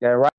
Yeah, right.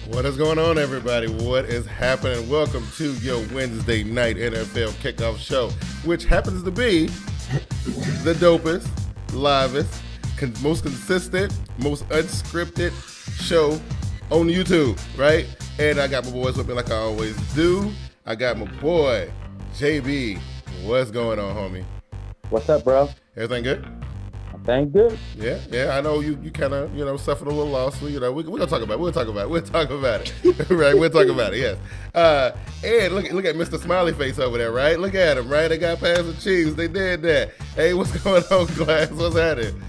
What is going on, everybody? What is happening? Welcome to your Wednesday night NFL kickoff show, which happens to be the dopest, livest, most consistent, most unscripted show on YouTube, right? And I got my boys with me like I always do. I got my boy, JB. What's going on, homie? What's up, bro? Everything good? Thank good. Yeah. I know you kind of suffered a little loss. So, we're gonna talk about it. We'll talk about it. Right? We'll talk about it. Yes. And look at Mr. Smiley Face over there. Right? Look at him. Right? They got past the Chiefs. They did that. Hey, what's going on, Glass? What's happening?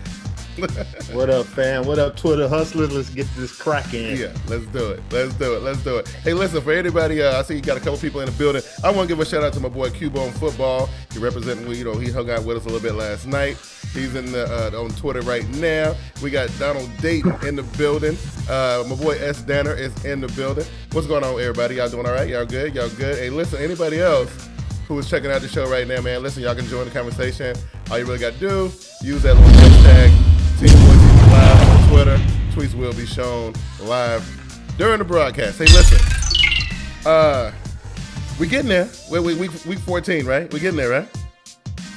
What up, fam? What up, Twitter hustlers? Let's get this cracking. Yeah, let's do it. Hey, listen, for anybody, I see you got a couple people in the building. I want to give a shout out to my boy Cubone Football. He representing, he hung out with us a little bit last night. He's in on Twitter right now. We got Donald Dayton in the building. My boy S. Danner is in the building. What's going on, everybody? Y'all doing all right? Y'all good? Hey, listen, anybody else who is checking out the show right now, man, listen, y'all can join the conversation. All you really got to do, use that little hashtag TeamBoydTV live on Twitter. Tweets will be shown live during the broadcast. Hey, listen, we getting there. Week 14, right? We getting there, right?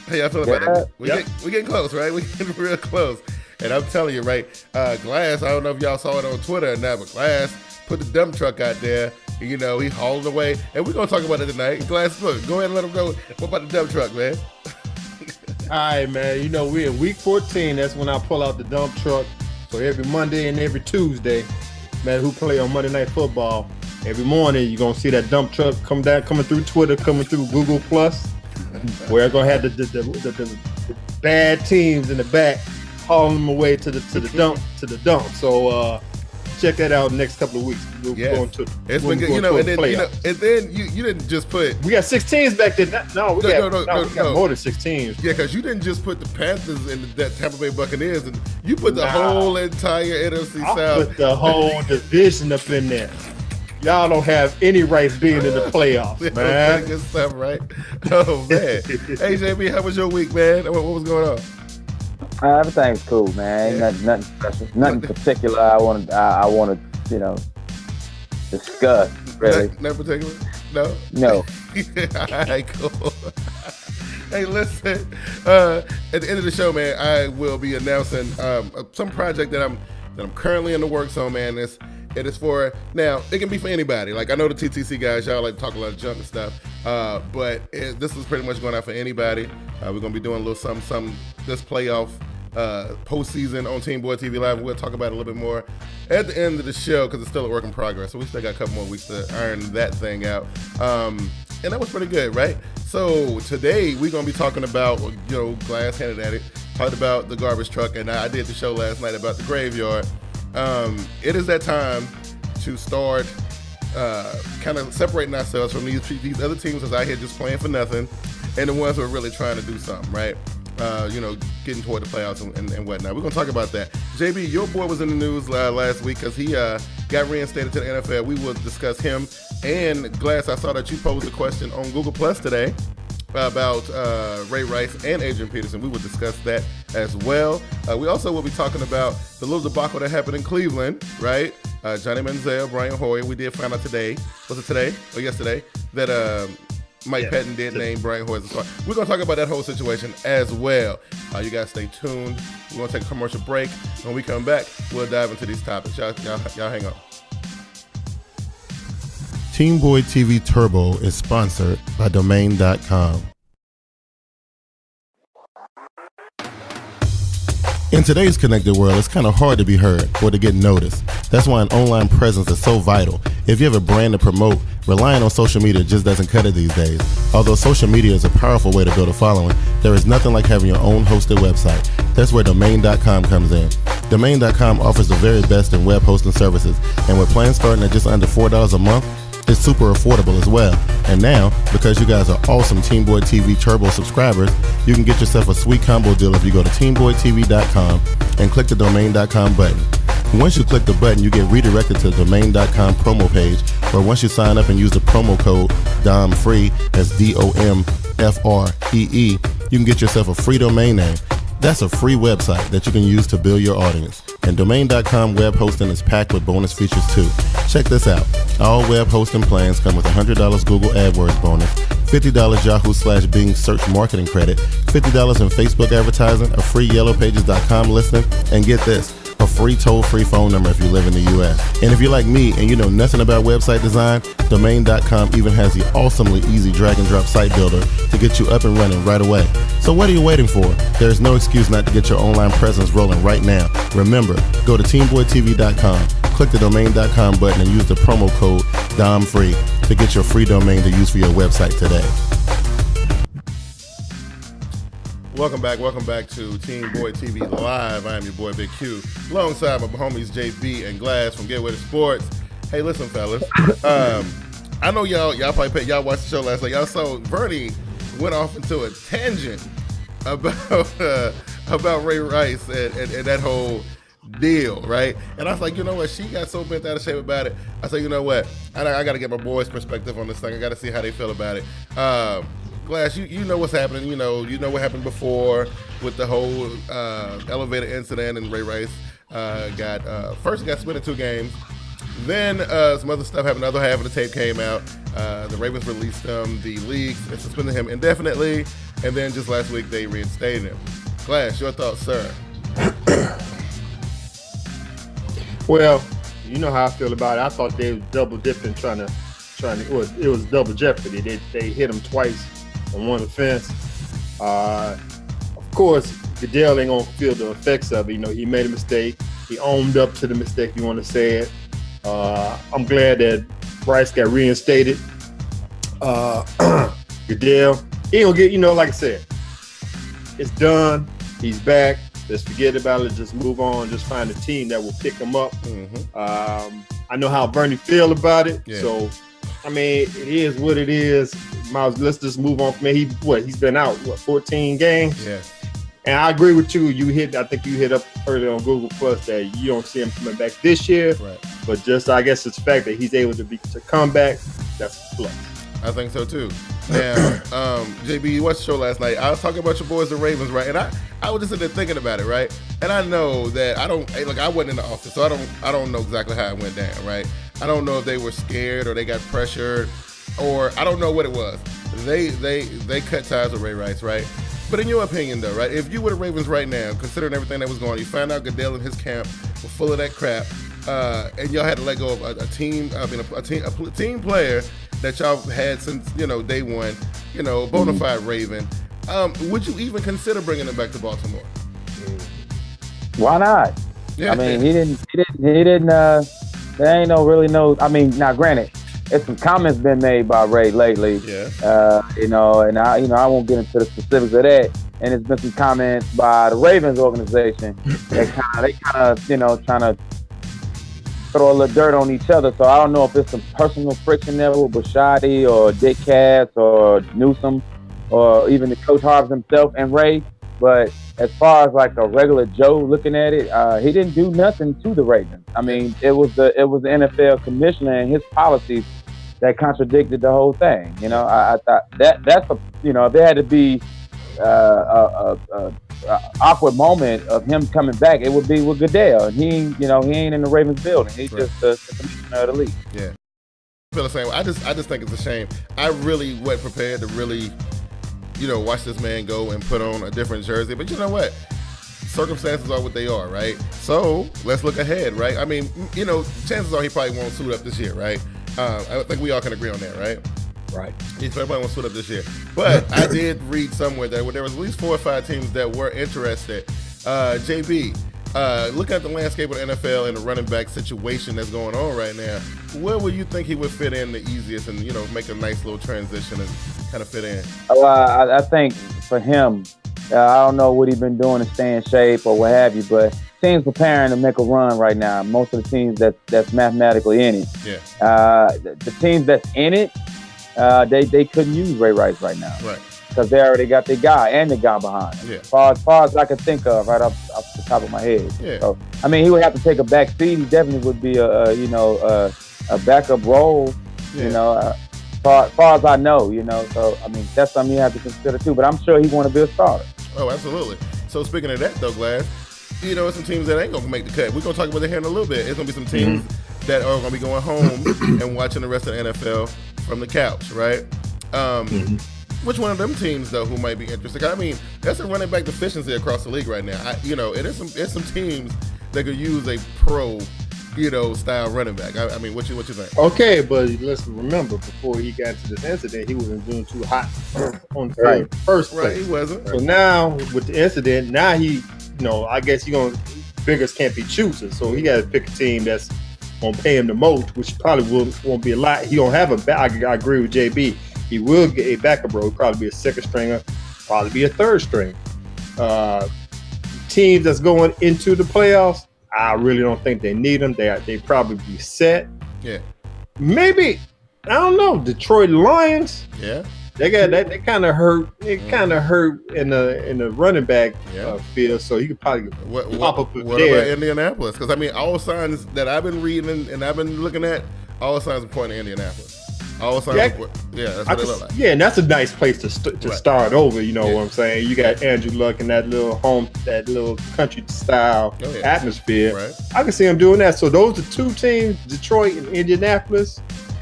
Hey, I feel about that. We getting close, right? We getting real close. And I'm telling you, right, Glass, I don't know if y'all saw it on Twitter or not, but Glass put the dump truck out there. He hauled away. And we're going to talk about it tonight. Glass, look, go ahead and let him go. What about the dump truck, man? All right, man. We're in week 14. That's when I pull out the dump truck. So every Monday and every Tuesday, man, who play on Monday Night Football, every morning you're going to see that dump truck coming through Twitter, coming through Google+, where I'm going to have the bad teams in the back hauling them away to the dump. So check that out in the next couple of weeks. It's been good, and then you didn't just put. We got 16s back there. We got more than 16s. Yeah, because you didn't just put the Panthers and that Tampa Bay Buccaneers, and you put the whole entire NFC South. Put the whole division up in there. Y'all don't have any rights being in the playoffs, man. Good stuff, right? Oh man. Hey JB, how was your week, man? What was going on? Everything's cool, man. Yeah. Ain't nothing special, nothing particular. I want to, discuss. Really, Nothing particular? No. no. All right, cool. Hey, listen. At the end of the show, man, I will be announcing some project that I'm currently in the works on, man. It is for, now, it can be for anybody. Like, I know the TTC guys, y'all like to talk a lot of junk and stuff, but this is pretty much going out for anybody. We're going to be doing a little something this playoff postseason on TeamBoydTV Live. We'll talk about it a little bit more at the end of the show because it's still a work in progress. So we still got a couple more weeks to iron that thing out. And that was pretty good, right? So today we're going to be talking about, Glass handed at it, talked about the garbage truck, and I did the show last night about the graveyard. It is that time to start kind of separating ourselves from these other teams that's out here just playing for nothing, and the ones who are really trying to do something, right? Getting toward the playoffs and whatnot. We're going to talk about that. JB, your boy was in the news last week because he got reinstated to the NFL. We will discuss him. And Glass, I saw that you posed a question on Google Plus today about Ray Rice and Adrian Peterson. We will discuss that as well. We also will be talking about the little debacle that happened in Cleveland, right? Johnny Manziel, Brian Hoyer. We did find out today, was it today or yesterday, that Mike Patton did name Brian Hoyer as a star. We're going to talk about that whole situation as well. You guys stay tuned. We're going to take a commercial break. When we come back, we'll dive into these topics. Y'all hang on. TeamBoydTV Turbo is sponsored by Domain.com. In today's connected world, it's kind of hard to be heard or to get noticed. That's why an online presence is so vital. If you have a brand to promote, relying on social media just doesn't cut it these days. Although social media is a powerful way to build a following, there is nothing like having your own hosted website. That's where Domain.com comes in. Domain.com offers the very best in web hosting services, and with plans starting at just under $4 a month, it's super affordable as well. And now, because you guys are awesome TeamBoydTV Turbo subscribers, you can get yourself a sweet combo deal if you go to TeamBoydTV.com and click the Domain.com button. Once you click the button, you get redirected to the Domain.com promo page, where once you sign up and use the promo code DOMFREE, that's DOMFREE, you can get yourself a free domain name. That's a free website that you can use to build your audience. And Domain.com web hosting is packed with bonus features too. Check this out. All web hosting plans come with $100 Google AdWords bonus, $50 Yahoo/Bing search marketing credit, $50 in Facebook advertising, a free YellowPages.com listing, and get this, a free toll-free phone number if you live in the U.S. And if you're like me and you know nothing about website design, Domain.com even has the awesomely easy drag-and-drop site builder to get you up and running right away. So what are you waiting for? There's no excuse not to get your online presence rolling right now. Remember, go to TeamBoydTV.com, click the Domain.com button, and use the promo code DOMFREE to get your free domain to use for your website today. Welcome back to TeamBoydTV Live. I am your boy Big Q, alongside my homies JB and Glass from Get With It Sports. Hey, listen, fellas. I know y'all watched the show last night. Y'all saw Bernie went off into a tangent about Ray Rice and that whole deal, right? And I was like, you know what? She got so bent out of shape about it. I said, you know what? I got to get my boys' perspective on this thing. I got to see how they feel about it. Glass, you know what's happening. You know what happened before with the whole elevator incident, and Ray Rice got suspended 2 games. Then some other stuff happened. The other half of the tape came out. The Ravens released him. The league suspended him indefinitely, and then just last week they reinstated him. Glass, your thoughts, sir? Well, you know how I feel about it. I thought they was double dipping, it was double jeopardy. They hit him twice on one offense. Of course, Goodell ain't gonna feel the effects of it. You know, he made a mistake. He owned up to the mistake, you want to say it. I'm glad that Rice got reinstated. Goodell, he ain't gonna get, like I said, it's done. He's back. Let's forget about it. Just move on. Just find a team that will pick him up. Mm-hmm. I know how Bernie feel about it. Yeah. So, I mean, it is what it is. Miles, let's just move on from it. He's been out, 14 games? Yeah. And I agree with you. I think you hit up earlier on Google Plus that you don't see him coming back this year. Right. But just, I guess, it's the fact that he's able to come back, that's a plus. I think so too. Now, JB, you watched the show last night. I was talking about your boys, the Ravens, right? And I was just sitting there thinking about it, right? And I know that I wasn't in the office, so I don't know exactly how it went down, right? I don't know if they were scared or they got pressured, or I don't know what it was. They cut ties with Ray Rice, right? But in your opinion, though, right? If you were the Ravens right now, considering everything that was going on, you found out Goodell and his camp were full of that crap, and y'all had to let go of a team player that y'all had since day one, bona fide Raven. Would you even consider bringing him back to Baltimore? Why not? Yeah. I mean, he didn't. There ain't no. I mean, now granted, there's some comments been made by Ray lately. Yeah. And I won't get into the specifics of that. And there's been some comments by the Ravens organization that kind of trying to throw a little dirt on each other. So I don't know if it's some personal friction there with Bashadi or Dick Cass or Newsom or even the Coach Harvey himself and Ray. But as far as like a regular Joe looking at it, he didn't do nothing to the Ravens. I mean, it was the NFL commissioner and his policies that contradicted the whole thing. I thought that's if there had to be a awkward moment of him coming back, it would be with Goodell. He ain't in the Ravens building. He's just the commissioner of the league. Yeah, I feel the same way. I just think it's a shame. I really wasn't prepared to really watch this man go and put on a different jersey. But you know what? Circumstances are what they are, right? So let's look ahead, right? I mean, chances are he probably won't suit up this year, right? I think we all can agree on that, right? Right. He probably won't suit up this year. But I did read somewhere that there was at least 4 or 5 teams that were interested. JB, looking at the landscape of the NFL and the running back situation that's going on right now, where would you think he would fit in the easiest and, make a nice little transition and kind of fit in? I think for him, I don't know what he's been doing to stay in shape or what have you, but teams preparing to make a run right now. Most of the teams that's mathematically in it. Yeah. The teams that's in it, they couldn't use Ray Rice right now. Right. Because they already got the guy and the guy behind him. Yeah. As far as I can think of, right off the top of my head. Yeah. So, I mean, he would have to take a back seat. He definitely would be a backup role. Yeah. As far as I know. So I mean, that's something you have to consider too. But I'm sure he want to be a starter. Oh, absolutely. So speaking of that, though, Glass, there's some teams that ain't gonna make the cut. We're gonna talk about that here in a little bit. It's gonna be some teams that are gonna be going home and watching the rest of the NFL from the couch, right? Which one of them teams though who might be interested? I mean, that's a running back deficiency across the league right now. It's some teams that could use a pro, style running back. I mean, what you think? Okay, but let's remember, before he got to this incident, he wasn't doing too hot on the field first place. Right, he wasn't. So now with the incident, now he, I guess beggars can't be choosers. So he got to pick a team that's gonna pay him the most, which probably won't be a lot. He don't have I agree with JB. He will get a backup role, probably be a second stringer, probably be a third string. Teams that's going into the playoffs, I really don't think they need them. They probably be set. Yeah. Maybe, I don't know, Detroit Lions. Yeah. They kind of hurt. It kind of hurt in the running back field, so you could probably pop up there. What about Indianapolis? Because I mean, all signs that I've been reading and I've been looking at, all signs are pointing to Indianapolis. All signs, that's what they look like. Yeah, and that's a nice place to start over. You know what I'm saying? You got Andrew Luck in that little country style atmosphere. Right. I can see him doing that. So those are 2 teams, Detroit and Indianapolis.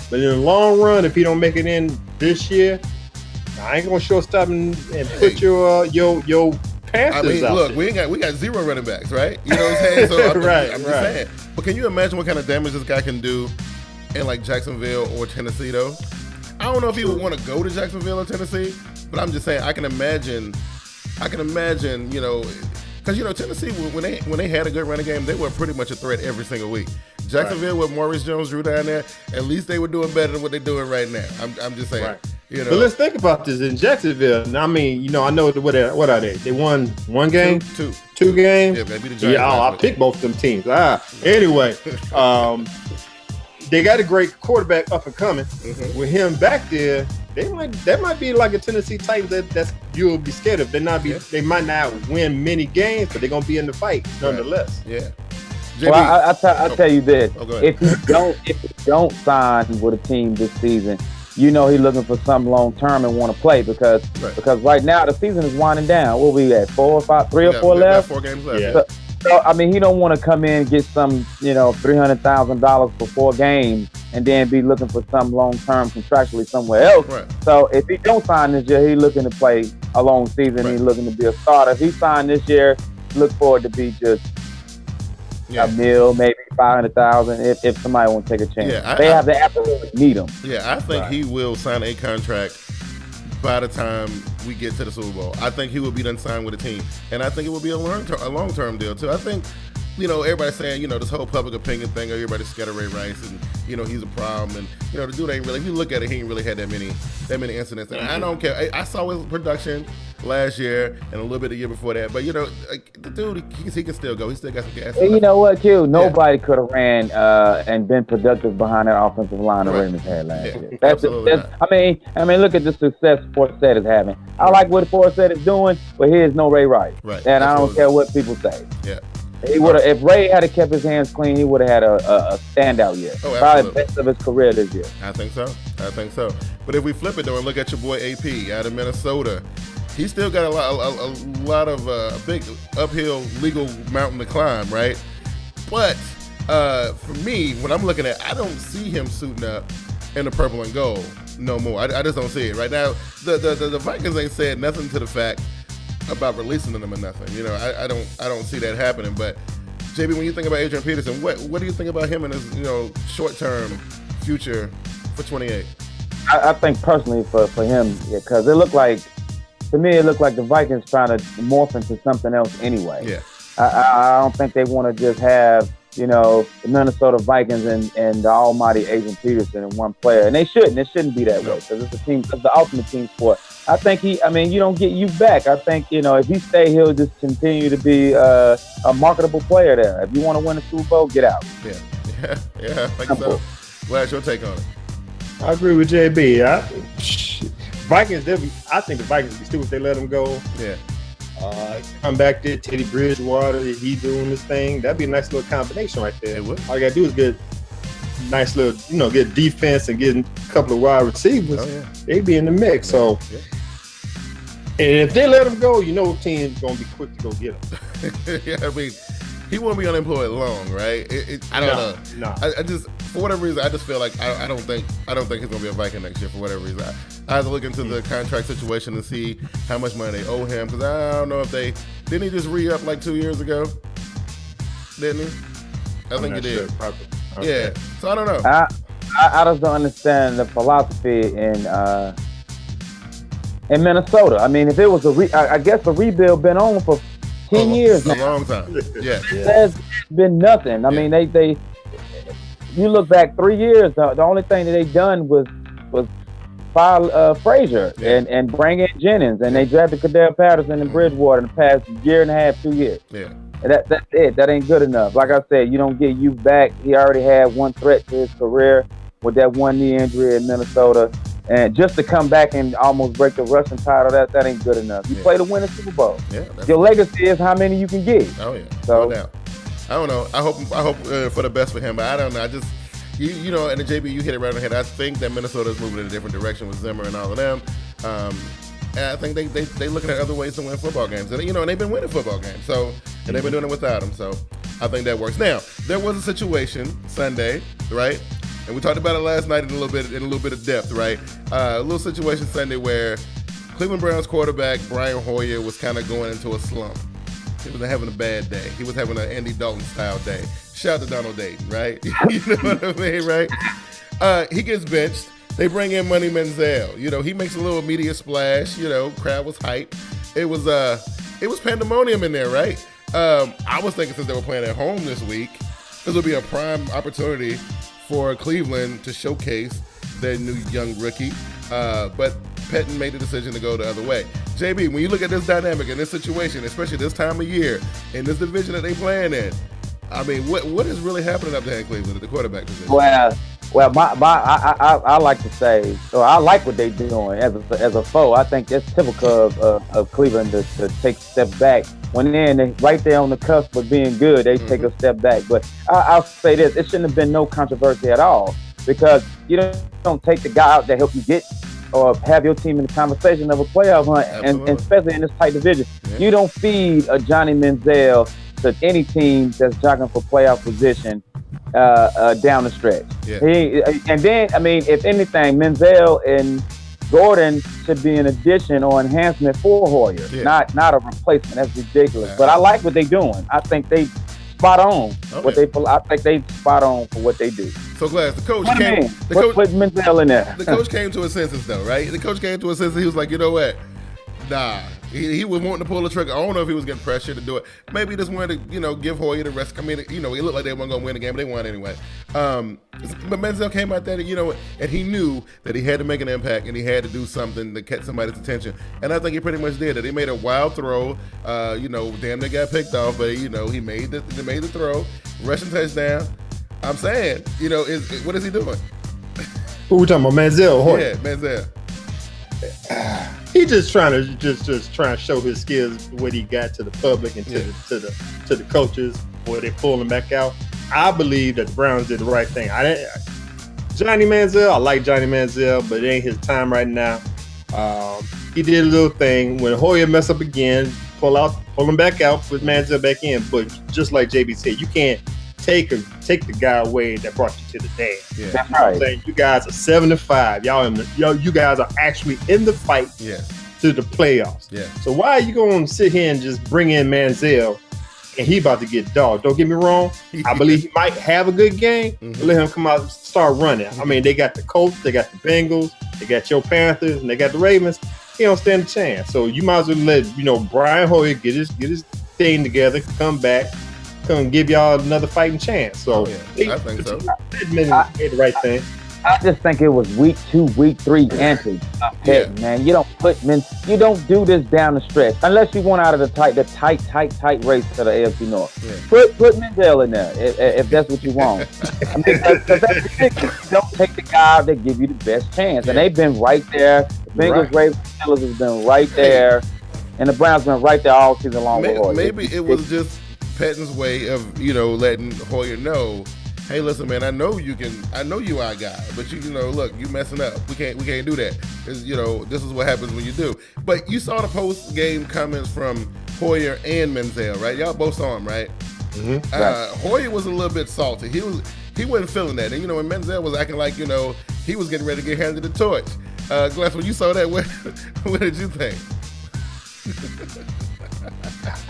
But in the long run, if he don't make it in this year, I ain't gonna shortstop and put your Panthers out look, there. we got 0 running backs, right? You know what I'm saying? So I'm just saying. But can you imagine what kind of damage this guy can do in like Jacksonville or Tennessee though? I don't know if he would want to go to Jacksonville or Tennessee, but I'm just saying I can imagine, because Tennessee when they had a good running game, they were pretty much a threat every single week. Jacksonville with Maurice Jones-Drew down there, at least they were doing better than what they're doing right now. I'm just saying. Right. But let's think about this in Jacksonville. I mean, I know what are they? They won 1 game, 2 games. Yeah, maybe the Giants. I picked both of them teams. Anyway, they got a great quarterback up and coming. With him back there, that might be like a Tennessee Titans that you'll be scared of. They might not win many games, but they're gonna be in the fight nonetheless. Yeah. JB, well, I'll tell you this: go if you don't sign with a team this season, you know he's looking for something long term and want to play because right now the season is winding down. What we at 4 or 5, 3 or 4 left? 4 games left. Yeah. So I mean, he don't want to come in and get some, $300,000 for 4 games and then be looking for some long term contractually somewhere else. Right. So if he don't sign this year, he's looking to play a long season. He's looking to be a starter. If he signed this year, look forward to be just a mil, maybe 500,000 if somebody won't take a chance. Yeah, they have to absolutely need him. Yeah, I think he will sign a contract by the time we get to the Super Bowl. I think he will be done signed with a team, and I think it will be a long-term deal too. I think, everybody's saying, this whole public opinion thing, everybody's scared of Ray Rice, and he's a problem, and the dude ain't really. If you look at it, he ain't really had that many incidents. And I don't care. I saw his production last year and a little bit the year before that, but the dude, he can still go. He still got some gas. And you know what, Q? Nobody could have ran and been productive behind that offensive line the Ravens had last year. That's I mean, look at the success Forsett is having. I like what Forsett is doing, but here's no Ray Rice. Right. And I don't care what people say. Yeah. He would have, if Ray had kept his hands clean, he would have had a standout year. Oh, probably best of his career this year. I think so. But if we flip it though and look at your boy AP out of Minnesota, he's still got a lot of big uphill legal mountain to climb, right? But for me, when I'm looking at, I don't see him suiting up in the purple and gold no more. I just don't see it right now. The Vikings ain't said nothing to the fact about releasing them or nothing. I don't see that happening. But JB, when you think about Adrian Peterson, what do you think about him and his short-term future for 28? I think personally for him, because it looked like the Vikings trying to morph into something else anyway. Yeah. I don't think they want to just have the Minnesota Vikings and the almighty Adrian Peterson in one player, and they shouldn't. It shouldn't be that way because it's the ultimate team sport. I think you don't get you back. I think, if he stay, he'll just continue to be a marketable player there. If you want to win a Super Bowl, get out. Yeah, I think so. Glad your take on it. I agree with JB. I think the Vikings would be stupid if they let him go. Yeah. Come back there, Teddy Bridgewater, he doing this thing. That'd be a nice little combination right there. It would. All you gotta do is get nice little, get defense and get a couple of wide receivers. They'd be in the mix. So, and if they let him go, team's gonna be quick to go get him. Yeah, I mean, he won't be unemployed long, right? I don't know. No. I just, for whatever reason, I just feel like I don't think he's gonna be a Viking next year for whatever reason. I have to look into the contract situation and see how much money they owe him, because I don't know if didn't he just re-up like 2 years ago? Didn't he? I think he did. Sure, okay. Yeah. So I don't know. I just don't understand the philosophy in Minnesota. I mean, if it was I guess the rebuild been on for 10 years now. A long time. Yeah. There's been nothing. I mean, they you look back 3 years, the only thing that they done was fire Frazier and bring in Jennings, and they drafted Cordell Patterson and Bridgewater in the past year and a half, 2 years. Yeah. And that's it. That ain't good enough. Like I said, you don't get you back. He already had one threat to his career with that one knee injury in Minnesota. And just to come back and almost break the Russian title, that ain't good enough. You play to win a Super Bowl. Yeah, your legacy is how many you can get. Oh yeah. So no doubt. I don't know. I hope for the best for him, but I don't know. I just and the JB, you hit it right on the head. I think that Minnesota is moving in a different direction with Zimmer and all of them. And I think they looking at other ways to win football games. And and they've been winning football games. So and they've been doing it without him. So I think that works. Now, there was a situation Sunday, right? And we talked about it last night in a little bit of depth, right? A little situation Sunday where Cleveland Browns quarterback Brian Hoyer was kind of going into a slump. He was having a bad day. He was having an Andy Dalton style day. Shout out to Donald Dayton, right? You know what I mean, right? He gets benched. They bring in Money Manziel. He makes a little media splash. Crowd was hyped. It was pandemonium in there, right? I was thinking since they were playing at home this week, this would be a prime opportunity for Cleveland to showcase their new young rookie. But Pettin made the decision to go the other way. JB, when you look at this dynamic and this situation, especially this time of year, in this division that they playing in, I mean, what is really happening up there in Cleveland at the quarterback position? Well, I like to say, I like what they're doing as a foe. I think that's typical of Cleveland to take a step back. When they're right there on the cusp of being good, they take a step back. But I'll say this, it shouldn't have been no controversy at all. because you don't take the guy out that help you get or have your team in the conversation of a playoff hunt, and especially in this tight division. Yeah. You don't feed a Johnny Manziel to any team that's jogging for playoff position down the stretch. Yeah. And then, I mean, if anything, Manziel and Gordon should be an addition or enhancement for Hoyer, not a replacement. That's ridiculous. But I like what they're doing. I think they spot on I think they spot on for what they do. So Glass, the coach put Manziel in there. The coach came to a senses though, right? The coach came to a senses. He was like, you know what? Nah. He was wanting to pull the trigger. I don't know if he was getting pressure to do it. Maybe he just wanted to, give Hoyer the rest. I mean, it looked like they weren't going to win the game, but they won anyway. But Manziel came out there, and he knew that he had to make an impact and he had to do something to catch somebody's attention. And I think he pretty much did it. He made a wild throw. Damn near got picked off, but he made the throw, rushing touchdown. I'm saying, what is he doing? Who we talking about, Manziel or Hoyer? Yeah, Manziel. He just trying to show his skills, what he got to the public and to the coaches, where they pull him back out. I believe that the Browns did the right thing. Johnny Manziel, I like Johnny Manziel, but it ain't his time right now. He did a little thing when Hoyer mess up again, pull him back out, put Manziel back in. But just like JB said, you can't take the guy away that brought you to the dance. Yeah. That's right. I'm saying, you guys are 7-5. You guys are actually in the fight to the playoffs. Yeah. So why are you going to sit here and just bring in Manziel and he about to get dogged? Don't get me wrong. I believe he might have a good game. Mm-hmm. Let him come out and start running. Mm-hmm. I mean, they got the Colts, they got the Bengals, they got your Panthers, and they got the Ravens. He don't stand a chance. So you might as well let Brian Hoyer get his thing together, come back, come give y'all another fighting chance. So I think so. Made the right thing. I just think it was week 2, week 3 antics. Man, you don't do this down the stretch unless you want out of the tight race to the AFC North. Yeah. Put Manziel in there if that's what you want. I mean, that's ridiculous. Don't take the guy that give you the best chance, and they've been right there. The Bengals, Ravens, Steelers has been right there, and the Browns been right there all season long. Maybe it was just Pettine's way of letting Hoyer know, hey, listen, man, I know you our guy, but look, you messing up. We can't do that. This is what happens when you do. But you saw the post game comments from Hoyer and Manziel, right? Y'all both saw him, right? Mm-hmm. Right. Hoyer was a little bit salty. He wasn't feeling that, and when Manziel was acting like he was getting ready to get handed the torch. Glass, when you saw that, what did you think?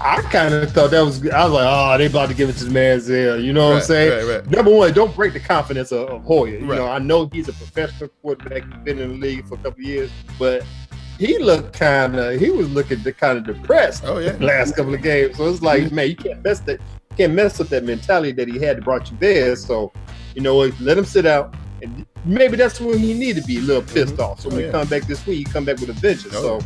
I kind of thought I was like, oh, they about to give it to Manziel. You know what I'm saying? Right. Number one, don't break the confidence of Hoyer. I know he's a professional quarterback. He's been in the league for a couple of years, but he was looking kind of depressed the last couple of games. So it's like, man, you can't mess up that mentality that he had brought you there. So, let him sit out. And maybe that's when he need to be a little pissed off. So when he come back this week, he come back with a vengeance. So,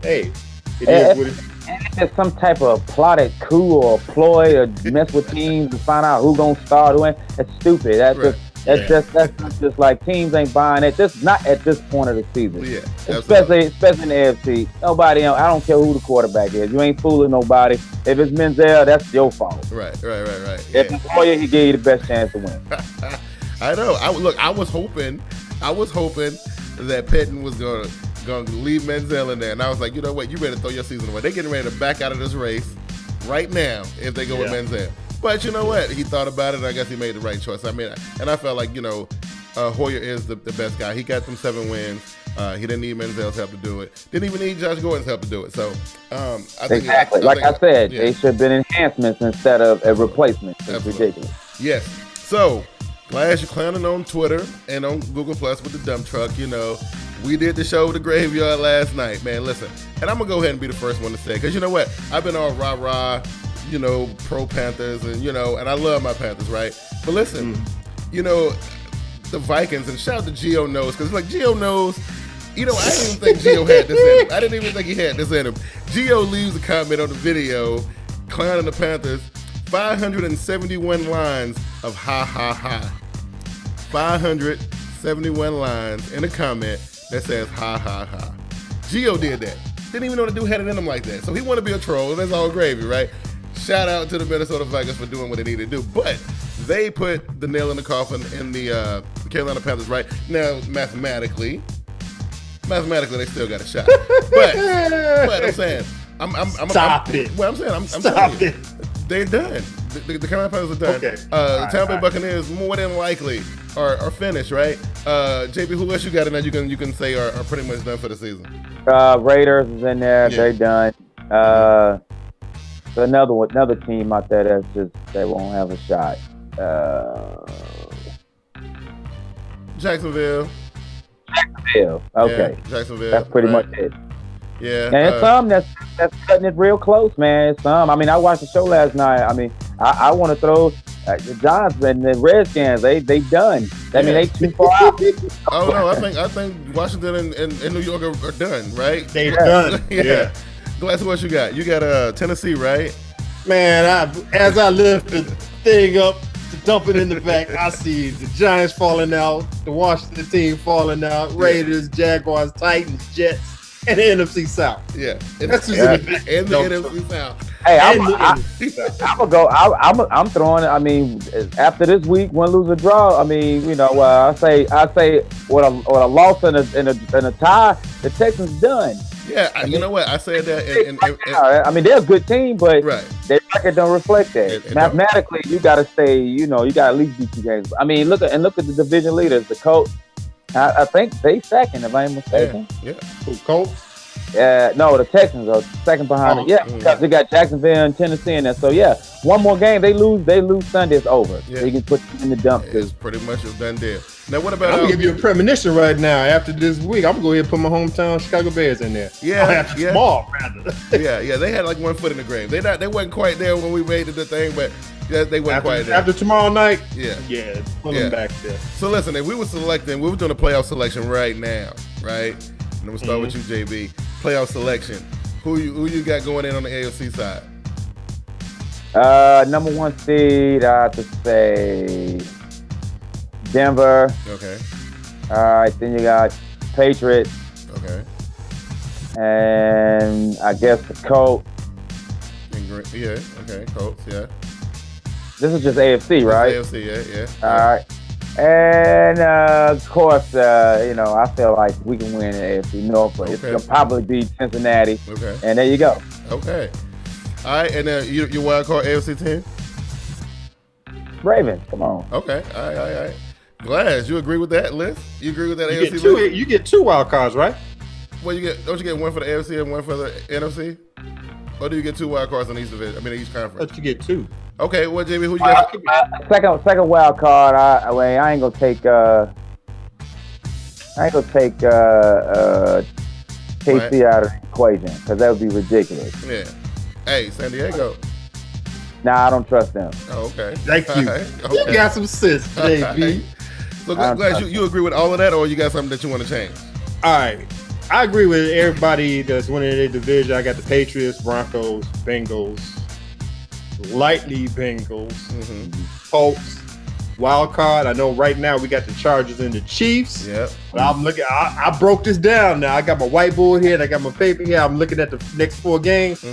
hey, it is what it is. If it's some type of plotted coup or ploy or mess with teams to find out who's gonna start when, that's stupid. That's just like teams ain't buying it. Just not at this point of the season. Yeah, especially in the AFC. Nobody, I don't care who the quarterback is. You ain't fooling nobody. If it's Manziel, that's your fault. Right. If it's Hoyer, he gave you the best chance to win. I know. I was hoping that Pettine was gonna leave Manziel in there, and I was like, you know what, you better throw your season away. They're getting ready to back out of this race right now if they go with Manziel. But you know what, he thought about it, and I guess he made the right choice. I mean, and I felt like Hoyer is the best guy. He got them 7 wins. He didn't need Manziel's help to do it. Didn't even need Josh Gordon's help to do it. So I think I said, they should have been enhancements instead of a replacement. It's ridiculous. Yes. So Glass, you're clowning on Twitter and on Google Plus with the dump truck. We did the show with the Graveyard last night, man. Listen, and I'm gonna go ahead and be the first one to say, because you know what, I've been all rah-rah, pro Panthers, and and I love my Panthers, right? But listen, the Vikings, and shout out to Gio Knows, because Gio knows, I didn't even think Gio had this in him. I didn't even think he had this in him. Gio leaves a comment on the video clowning the Panthers. 571 lines of ha ha ha. 571 lines in a comment that says ha ha ha. Gio did that. Didn't even know the dude had it in him like that. So he wanted to be a troll, and that's all gravy, right? Shout out to the Minnesota Vikings for doing what they needed to do. But they put the nail in the coffin in the The Carolina Panthers, right? Now, mathematically, they still got a shot. But I'm saying, Stop it. Well, I'm saying, I'm Stop telling you, it. they're done. The Carolina Panthers are done. Okay. The Tampa Bay Buccaneers more than likely are finished, right? JB, who else you got in there you can say are pretty much done for the season? Raiders is in there. Yeah. They're done. So another team out there that's just they won't have a shot. Jacksonville. Okay. Yeah, Jacksonville. That's pretty right. much it. Yeah. And it's some that's cutting it real close, man. It's some. I mean, I watched the show last night. I mean, I want to throw the Giants and the Redskins. They done. I mean, they too far out. Oh no, I think Washington and New York are done, right? They done. Yeah. Glass, what you got? You got Tennessee, right? Man, as I lift the thing up to dump it in the back, I see the Giants falling out, the Washington team falling out, Raiders, Jaguars, Titans, Jets, and the NFC South. Yeah. That's just in the NFC South. Hey, I'm gonna go. I'm throwing it. I mean, after this week, win, lose, or draw. I mean, you know, I say with a loss and a tie, the Texans done. Yeah, you know what? I said that. I mean, they're a good team, but right. their record don't reflect that. Mathematically, you got to stay. You know, you got to at least beat 2 games. I mean, look at the division leaders. The Colts. I think they second, if I ain't mistaken. Yeah. Who, Colts? No, the Texans are second behind it. Yeah, because they got Jacksonville and Tennessee in there. So yeah, one more game they lose Sunday, it's over. Yeah. So you can put them in the dump. It's pretty much a done deal. Now what about? I'm gonna give you a premonition right now. After this week, I'm gonna go ahead and put my hometown Chicago Bears in there. Small, rather. yeah. They had like 1 foot in the grave. They wasn't quite there when we made the thing, but yeah, they weren't quite there. After tomorrow night, yeah, put them back there. So listen, if we were doing a playoff selection right now, right? And we'll start with you, JB. Playoff selection. Who you got going in on the AFC side? Number 1 seed, I have to say Denver. Okay. All right, then you got Patriots. Okay. And I guess the Colts. Yeah. Okay. Colts. Yeah. This is just AFC, right? AFC. Yeah. All right. And of course, you know, I feel like we can win in AFC North, but it's gonna probably be Cincinnati. Okay. And there you go. Okay. All right, and then your wild card AFC team? Ravens. Come on. Okay. All right. Glass, you agree with that list? You agree with that AFC list? You get 2 wild cards, right? Well, don't you get 1 for the AFC and 1 for the NFC? Or do you get 2 wild cards in each division? I mean, in each conference. But you get 2. Okay, well, Jamie, who you got? Second wild card. I ain't gonna take. KC out of the equation because that would be ridiculous. Yeah. Hey, San Diego. Nah, I don't trust them. Oh, okay. Thank you. Okay. You got some sense, JB. So, Glass, you agree with all of that, or you got something that you want to change? All right. I agree with everybody that's winning their division. I got the Patriots, Broncos, Bengals, lightly Bengals, Colts, wild card. I know right now we got the Chargers and the Chiefs. Yeah. But I'm looking. I broke this down now. I got my whiteboard here and I got my paper here. I'm looking at the next 4 games.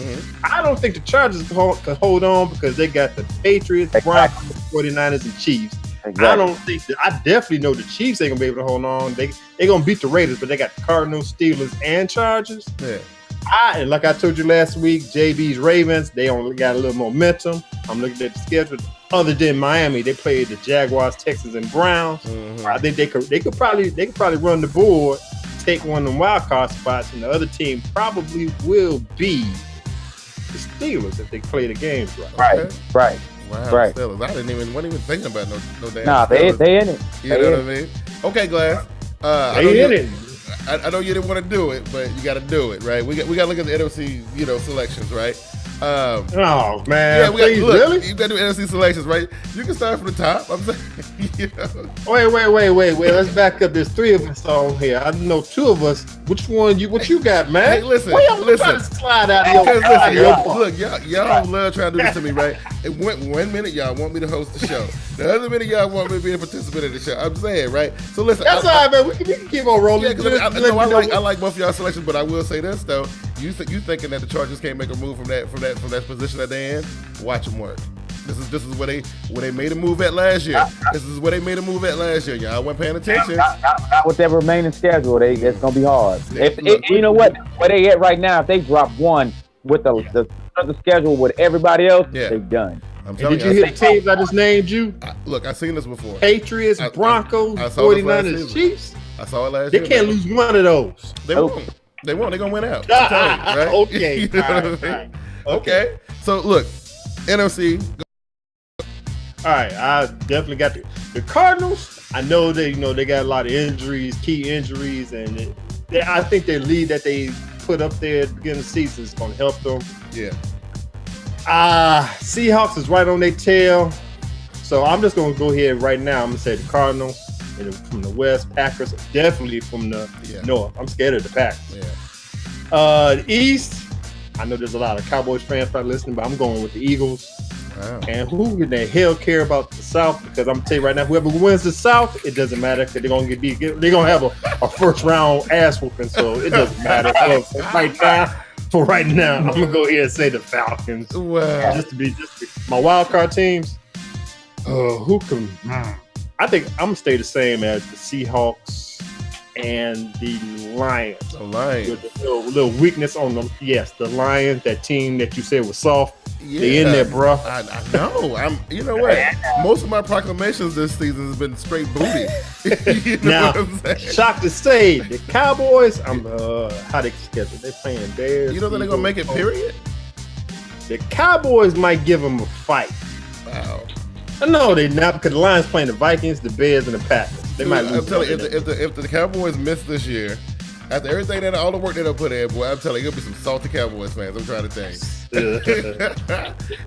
I don't think the Chargers could hold on because they got the Patriots, Broncos, 49ers, and Chiefs. Exactly. I don't think I definitely know the Chiefs ain't gonna be able to hold on. They gonna beat the Raiders, but they got the Cardinals, Steelers, and Chargers. Yeah. And like I told you last week, JB's Ravens, they only got a little momentum. I'm looking at the schedule. Other than Miami, they played the Jaguars, Texans, and Browns. I think they could probably run the board, take one of them wild card spots, and the other team probably will be the Steelers if they play the games right. Right. Wow, right. Steelers. I wasn't even thinking about no damn. Nah, they in it. You know what I mean? Okay, Glass. They in it. I know you didn't want to do it, but you got to do it, right? We got to look at the NFC, selections, right? Oh man, really? You got to do NFC selections, right? You can start from the top. I'm saying. Wait. Let's back up. There's 3 of us on here. I know 2 of us. What you got, man? Hey, listen. Trying to slide out of your Look, y'all love trying to do this to me, right? And one minute y'all want me to host the show, the other minute y'all want me to be a participant in the show. I'm saying, right? So listen. That's all right, man. We can keep on rolling. Yeah, I like both of y'all selections, but I will say this though: you thinking that the Chargers can't make a move from that position that they're in? Watch them work. This is where they made a move at last year. This is where they made a move at last year. Y'all weren't paying attention. Not with their remaining schedule. It's gonna be hard. You know what? Where they at right now? If they drop one with the schedule with everybody else, they're done. I'm telling you hear the teams I just named you? Look, I've seen this before. Patriots, Broncos, 49ers, Chiefs. I saw it last year. They can't lose one of those. They won't. They're gonna win out. I'm telling you, right? Okay. You know what I mean? Okay. So look, NFC. All right, I definitely got the Cardinals. I know they got a lot of injuries, key injuries, and I think their lead that they put up there at the beginning of the season is going to help them. Yeah. Seahawks is right on their tail, so I'm just going to go ahead right now. I'm going to say the Cardinals from the West, Packers definitely from the North. I'm scared of the Packers. Yeah. The East. I know there's a lot of Cowboys fans probably listening, but I'm going with the Eagles. Wow. And who in the hell care about the South? Because I'm gonna tell you right now, whoever wins the South, it doesn't matter because they're gonna have a first round ass whooping, so it doesn't matter. For right now, I'm gonna go ahead and say the Falcons. Wow. Just to be my wild card teams. Who can? I think I'm gonna stay the same as the Seahawks and the Lions. The Lions. With a little weakness on them. Yes, the Lions, that team that you said was soft. Yeah. They in there, bro. I know. You know what? Most of my proclamations this season has been straight booty. You know what I'm saying? Shocked to say, the Cowboys, how they schedule? They playing Bears. You don't think they're going to make it, period? The Cowboys might give them a fight. Wow. No, they not, because the Lions playing the Vikings, the Bears, and the Packers. They might lose. I'm telling you, if the Cowboys miss this year, after everything all the work they done put in, boy, I'm telling you, it'll be some salty Cowboys fans. I'm trying to tell you.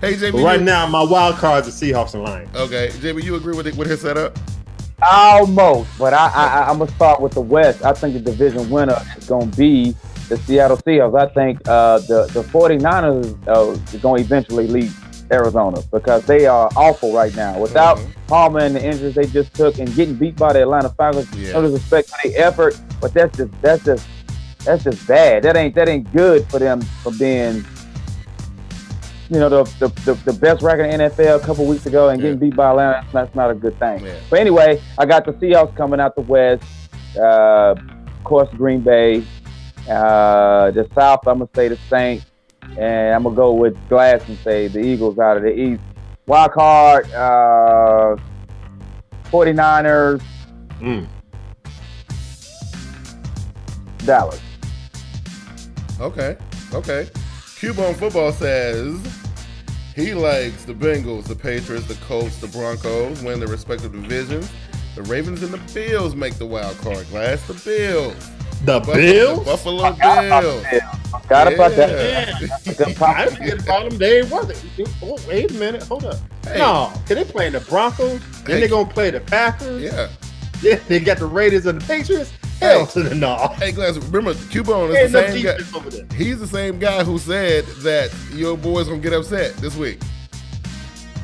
Hey, JB. Right now, my wild cards are Seahawks and Lions. Okay, JB, you agree with his setup? Almost, but I'm gonna start with the West. I think the division winner is gonna be the Seattle Seahawks. I think the 49ers is gonna eventually lead Arizona because they are awful right now. Without Palmer and the injuries they just took and getting beat by the Atlanta Falcons, no disrespect to their effort, but that's just bad. That ain't good for them for being, the best record in the NFL a couple weeks ago and getting beat by Atlanta. That's not a good thing. Yeah. But anyway, I got the Seahawks coming out the West. Of course, Green Bay. The South, I'm gonna say the Saints. And I'm going to go with Glass and say the Eagles out of the East. Wild card, 49ers, Dallas. Okay. Cubone Football says he likes the Bengals, the Patriots, the Colts, the Broncos win their respective divisions. The Ravens and the Bills make the wild card. Glass, the Bills. The Bills? The Buffalo Bills. Forgot about that. I forget about them. They wasn't. Oh, wait a minute. Hold up. Hey. No, they playing the Broncos. Then they're going to play the Packers. Yeah. Then they got the Raiders and the Patriots. Hell to the no. Hey, Glass, remember, Cubone is the same guy. He's the same guy who said that your boys going to get upset this week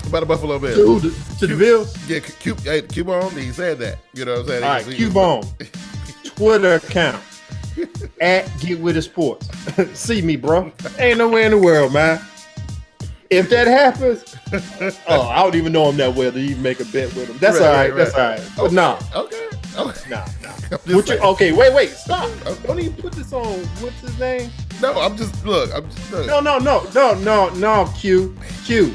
about the Buffalo Bills. To the Bills? Yeah, Cubone, he said that. You know what I'm saying? All right, Cubone. Twitter account at Get With It Sports. See me, bro. Ain't nowhere in the world, man. If that happens, I don't even know him that well to even make a bet with him. That's all right. That's all right. But no. Okay. Nah. Okay, wait. Stop. Okay. Don't even put this on. What's his name? No, I'm just. No, Q. You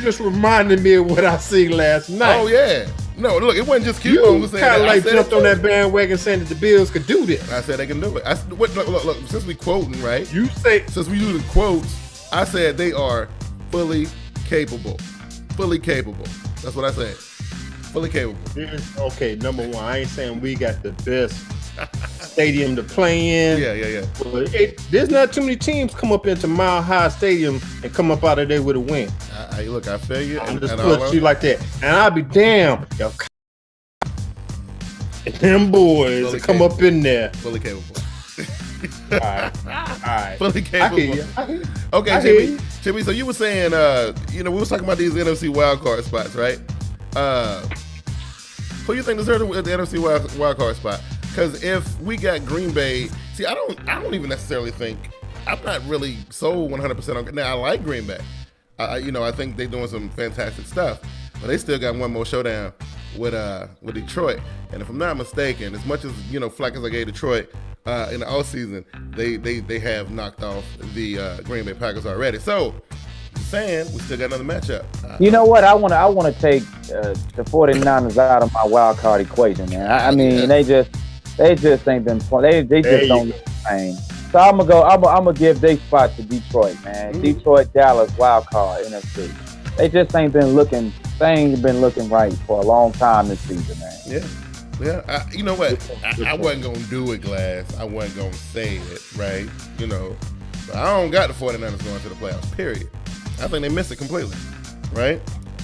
just reminded me of what I seen last night. Oh, yeah. No, look, it wasn't just Q. You kind of like jumped on that bandwagon saying that the Bills could do this. I said they can do it. Look, since we quoting, right? Since we use the quotes, I said they are fully capable. Fully capable. That's what I said. Fully capable. Okay, number one, I ain't saying we got the best stadium to play in. Yeah. But there's not too many teams come up into Mile High Stadium and come up out of there with a win. Look, I feel you. I'm just put you like that. And I'll be damn. Yo, them boys fully come up in there. Fully capable. All right. Fully capable. I hear you. Okay, Jimmy, so you were saying, we was talking about these NFC wildcard spots, right? Who you think deserves the NFC wildcard spot? Because if we got Green Bay, see, I don't even necessarily think, I'm not really sold 100% on. Now, I like Green Bay. I think they're doing some fantastic stuff, but they still got one more showdown with Detroit. And if I'm not mistaken, as much as flack as I gave Detroit in the offseason, they have knocked off the Green Bay Packers already. So, just saying, we still got another matchup. You know what? I want to take the 49ers out of my wild card equation, man. I mean, they just ain't been playing. They just don't look the same. So I'm gonna give their spot to Detroit, man. Mm-hmm. Detroit, Dallas, wild card, NFC. They just ain't been looking. They ain't been looking right for a long time this season, man. Yeah. You know what? I wasn't gonna do it, Glass. I wasn't gonna say it, right? But I don't got the 49ers going to the playoffs. Period. I think they missed it completely, right?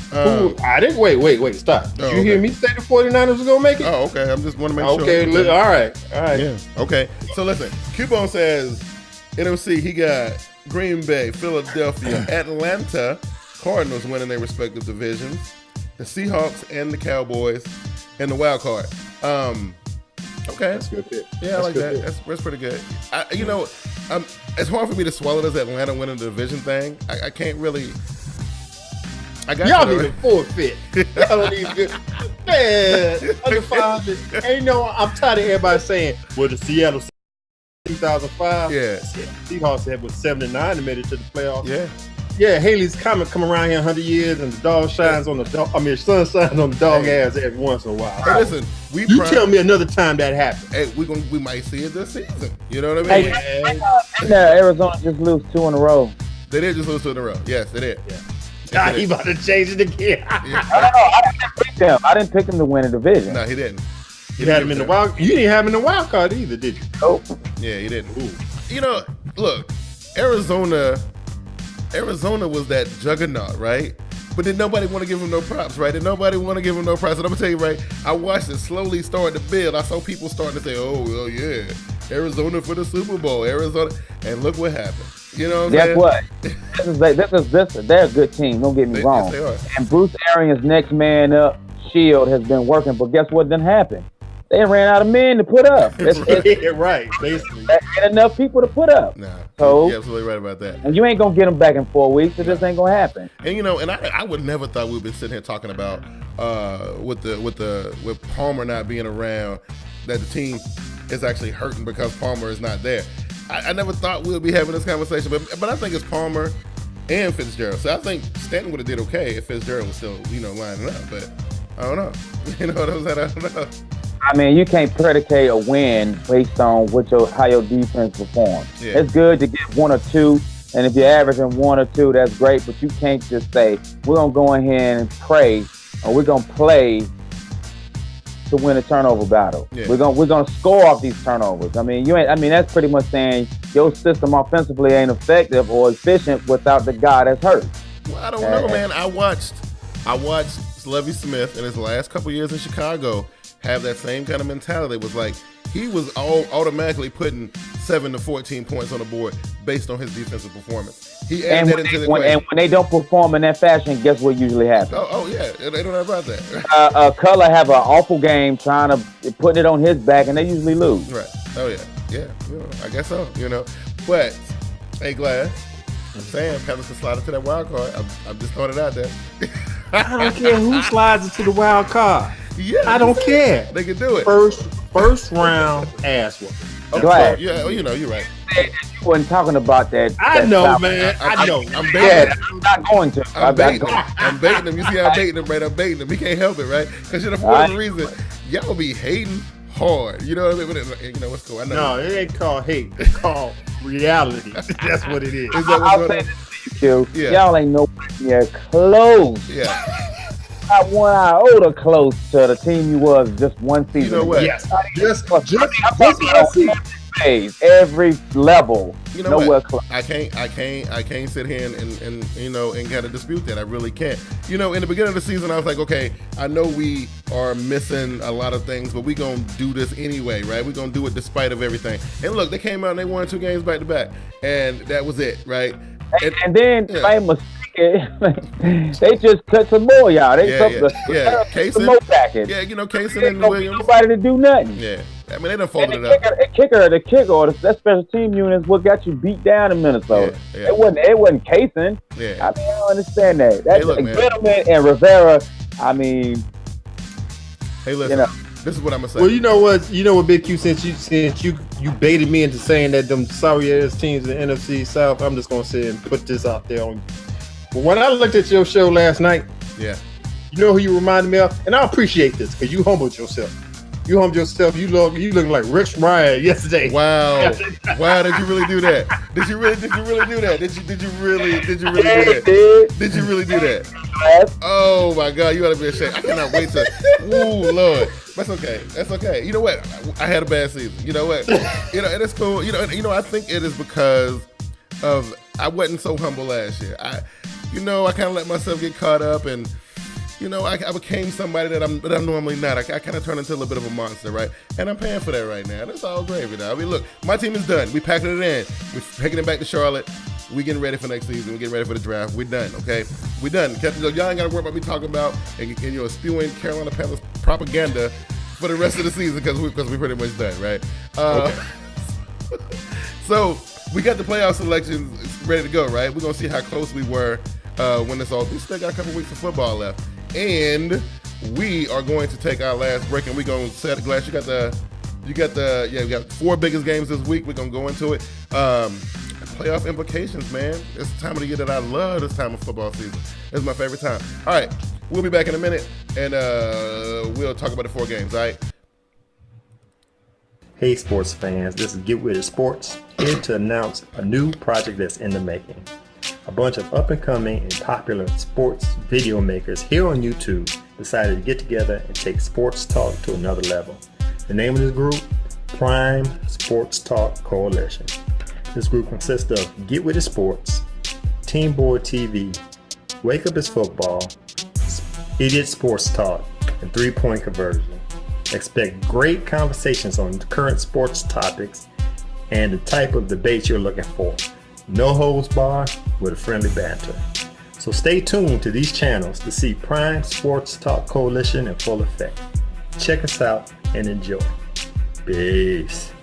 I didn't wait, stop. Did you hear me say the 49ers were gonna make it? Oh, okay. I'm just want to make sure. Okay, all right. Yeah. Okay. So listen, Cubone says NFC, he got Green Bay, Philadelphia, Atlanta, Cardinals winning their respective divisions, the Seahawks and the Cowboys, and the wild card. Okay. That's good pick. Yeah, I like that. That's pretty good. It's hard for me to swallow this Atlanta winning the division thing. I can't really. Y'all need to forfeit. Y'all don't even man. I'm tired of everybody saying, well, the Seattle 2005. Yeah. Seahawks had 79 and made it to the playoffs. Yeah. Yeah, Haley's Comet come around here 100 years and the dog shines on the dog. I mean, the sun shines on the dog ass every once in a while. Hey, listen, tell me another time that happened. Hey, we might see it this season. You know what I mean? Hey, Arizona just lose 2 in a row. They did just lose 2 in a row. Yes, they did. Yeah. God, he about to change it again. I didn't pick them. I didn't pick them to win a division. No, he didn't. You had him in the wild. You didn't have him in the wild card either, did you? Nope. Yeah, he didn't. Ooh. Look, Arizona was that juggernaut, right? But then nobody want to give him no props, right? And nobody want to give him no props. And I'm gonna tell you, right? I watched it slowly start to build. I saw people starting to say, "Oh, well, yeah, Arizona for the Super Bowl, Arizona," and look what happened. You know what I'm saying? Guess what? They're a good team. Don't get me wrong. Yes, they are. And Bruce Arians' next man up shield has been working, but guess what didn't happen? They ran out of men to put up. Right, basically. Ain't enough people to put up. Nah, so, you're absolutely right about that. And you ain't gonna get them back in 4 weeks. So this ain't gonna happen. And and I would never thought we'd been sitting here talking about with Palmer not being around, that the team is actually hurting because Palmer is not there. I never thought we would be having this conversation, but I think it's Palmer and Fitzgerald. So I think Stanton would have did okay if Fitzgerald was still lining up. But I don't know. You know what I'm saying? I don't know. I mean, you can't predicate a win based on how your defense performs. Yeah. It's good to get 1 or 2, and if you're averaging 1 or 2, that's great. But you can't just say we're gonna go in here and pray, or we're gonna play to win a turnover battle. Yeah. We're gonna score off these turnovers. I mean, that's pretty much saying your system offensively ain't effective or efficient without the guy that's hurt. Well, I don't know, man. I watched Lovie Smith in his last couple years in Chicago have that same kind of mentality. It was like he was automatically putting 7 to 14 points on the board based on his defensive performance. He added that into the equation. And when they don't perform in that fashion, guess what usually happens? Oh yeah, they don't know about that. Cutler have an awful game trying to put it on his back, and they usually lose. Right. Oh yeah. I guess so. But hey, Glad, I'm saying Panthers can slide into that wild card. I'm just throwing it out there. I don't care who slides into the wild card. Yeah, I don't care. They can do it. First round ass whooping. Glad. Yeah, you're right. You wasn't talking about that. I know, man. I know. I'm baiting him. I'm not going to. I'm baiting him. You see how I'm baiting him, right? I'm baiting him. He can't help it, right? Because for whatever reason, y'all be hating hard. You know what I mean? You know what's cool. I know. No, it ain't called hate. It's called reality. That's what it is. I'll say this to you, Q. Yeah. Y'all ain't nowhere near close. Yeah. Not 1 iota close to the team you was just one season. You know what? Yes. Just every level. You know nowhere what? close. I can't sit here and kind of dispute that. I really can't. In the beginning of the season, I was like, okay, I know we are missing a lot of things, but we gonna do this anyway, right? We're gonna do it despite of everything. And look, they came out and they won 2 games back to back, and that was it, right? And then by mistake, they just cut some more, y'all. They took the Kaysen, more package. Yeah, Kaysen and Nobody Williams. to do nothing. Yeah, I mean, they done And folded it up. the kicker, or that special team unit is what got you beat down in Minnesota. Yeah. It wasn't Kaysen. Yeah. I mean, I don't understand that. That's Hey, look, man. Gettleman and Rivera. I mean, Hey, listen. you know. This is what I'm gonna say. Well, you know what, Big Q, since you baited me into saying that them sorry ass teams in the NFC South, I'm just gonna say and put this out there on you. But when I looked at your show last night, Yeah. you know who you reminded me of, and I appreciate this because you humbled yourself. You humbled yourself. You look like Rich Ryan yesterday. Wow. Wow, did you really do that? Did you really do that? Did you really do that? Did you really do that? Oh my God, you ought to be ashamed. I cannot wait to. Ooh, Lord. That's okay. That's okay. You know what? I had a bad season. You know what? You know, and it's cool. You know, I think it is because of I wasn't so humble last year. I kind of let myself get caught up, and I became somebody that I'm normally not. I kind of turned into a little bit of a monster, right? And I'm paying for that right now. That's all gravy now. I mean, look, my team is done. We packed it in. We're taking it back to Charlotte. We getting ready for next season. We getting ready for the draft. We're done, okay? We're done. Y'all ain't got to worry about me talking about and spewing Carolina Panthers propaganda for the rest of the season because we're pretty much done, right? Okay. So we got the playoff selections ready to go, right? We're gonna see how close we were when this all. We still got a couple weeks of football left, and we are going to take our last break, and we're gonna set. Glass, we got 4 biggest games this week. We're gonna go into it. Playoff implications, man. It's the time of the year that I love. This time of football season. It's my favorite time. All right, we'll be back in a minute, and we'll talk about the 4 games. All right. Hey sports fans, this is Get With It Sports, here to announce a new project that's in the making. A bunch of up-and-coming and popular sports video makers here on YouTube decided to get together and take sports talk to another level. The name of this group, Prime Sports Talk Coalition. This group consists of Get With It Sports, TeamBoydTV, Wake Up Is Football, Idiot Sports Talk, and 3-Point Conversion. Expect great conversations on current sports topics and the type of debates you're looking for. No holds barred with a friendly banter. So stay tuned to these channels to see Prime Sports Talk Coalition in full effect. Check us out and enjoy. Peace.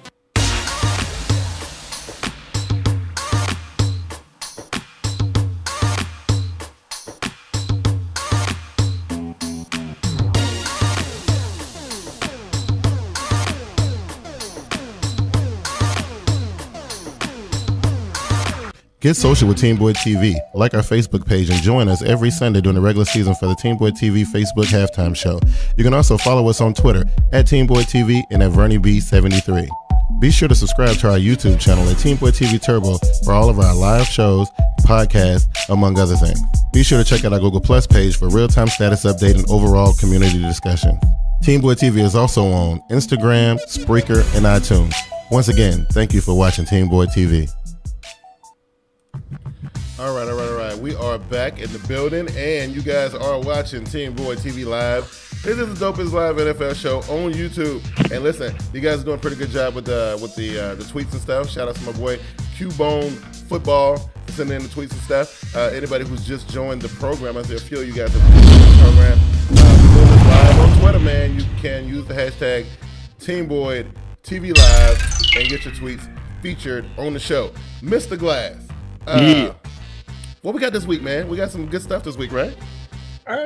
Get social with TeamBoydTV. Like our Facebook page and join us every Sunday during the regular season for the TeamBoydTV Facebook halftime show. You can also follow us on Twitter at TeamBoydTV and at VernieB73. Be sure to subscribe to our YouTube channel at TeamBoydTV Turbo for all of our live shows, podcasts, among other things. Be sure to check out our Google Plus page for real-time status update and overall community discussion. TeamBoydTV is also on Instagram, Spreaker, and iTunes. Once again, thank you for watching TeamBoydTV. All right. We are back in the building, and you guys are watching TeamBoydTV Live. This is the dopest live NFL show on YouTube. And listen, you guys are doing a pretty good job with the tweets and stuff. Shout out to my boy Q-Bone Football for sending in the tweets and stuff. Anybody who's just joined the program, I see a few of you guys have joined the program. Doing this live on Twitter, man. You can use the hashtag TeamBoydTV Live and get your tweets featured on the show. Mr. Glass. What we got this week, man? We got some good stuff this week, right?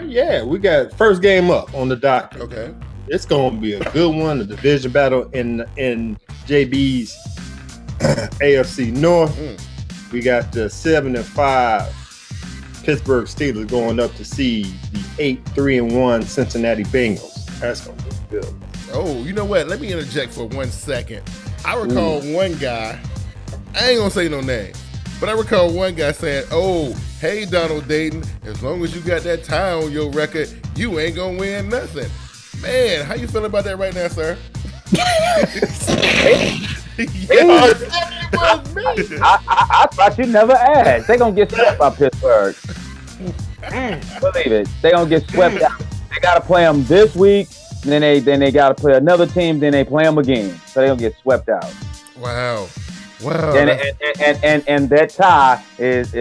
Yeah, we got first game up on the docket. Okay. It's going to be a good one, the division battle in JB's AFC North. We got the 7-5 Pittsburgh Steelers going up to see the 8-3-1 Cincinnati Bengals. That's going to be good. Oh, you know what? Let me interject for 1 second. I recall one guy, I ain't going to say no name, but I recall one guy saying, "Oh, hey, Donald Dayton, as long as you got that tie on your record, you ain't going to win nothing." Man, how you feeling about that right now, sir? I thought you never asked. They gonna get swept by Pittsburgh. Believe it. They gonna get swept out. They gotta play them this week. Then they gotta play another team. Then they play them again. So they gonna get swept out. Wow. And that tie is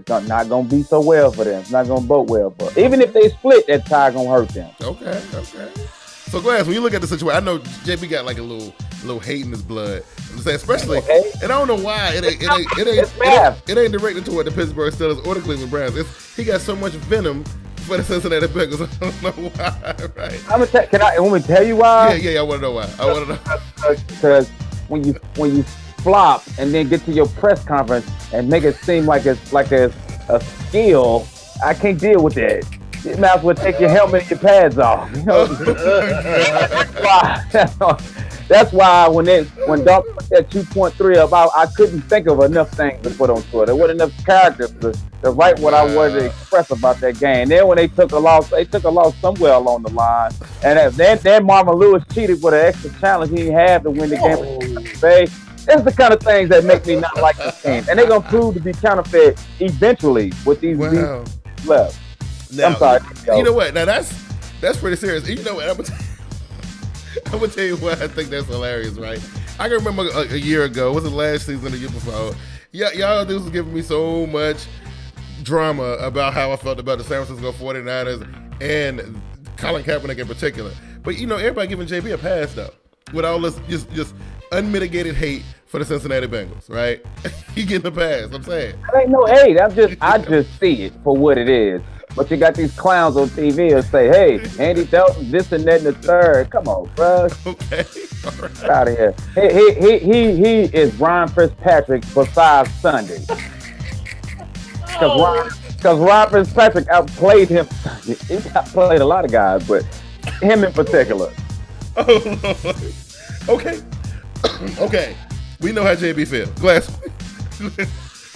not gonna be so well for them. It's not gonna bode well for them. Even if they split, that tie gonna hurt them. Okay. So Glass, when you look at the situation, I know JB got like a little little hate in his blood. I'm saying, especially, and I don't know why it ain't directed toward the Pittsburgh Steelers or the Cleveland Browns. He got so much venom for the Cincinnati Bengals. I don't know why. Right? Want me to tell you why? Yeah. I want to know why. I want to know because when you flop and then get to your press conference and make it seem like it's like a skill, I can't deal with that. You might as well take your helmet and your pads off. You know? That's why when Doc put that 2.3 up, I couldn't think of enough things to put on Twitter. There wasn't enough characters to write what I wanted to express about that game. Then when they took a loss somewhere along the line. And then Marvin Lewis cheated with an extra challenge he had to win the game. That's the kind of things that make me not like this team. And they're going to prove to be counterfeit eventually with these left. Now, I'm sorry. You know what? Now that's pretty serious. You know what? I'm gonna tell you why I think that's hilarious, right? I can remember a year ago, was it last season or the year before? Y'all dudes was giving me so much drama about how I felt about the San Francisco 49ers and Colin Kaepernick in particular. But everybody giving JB a pass though, with all this just unmitigated hate for the Cincinnati Bengals, right? He getting a pass. I'm saying. That ain't no hate. I just see it for what it is. But you got these clowns on TV and say, "Hey, Andy Dalton, this and that and the third." Come on, bro. Okay, all right. Get out of here. He is Ryan Fitzpatrick besides Sunday. Because Ryan Fitzpatrick outplayed him. He outplayed a lot of guys, but him in particular. Oh, Lord. Okay. We know how JB feels. Glass.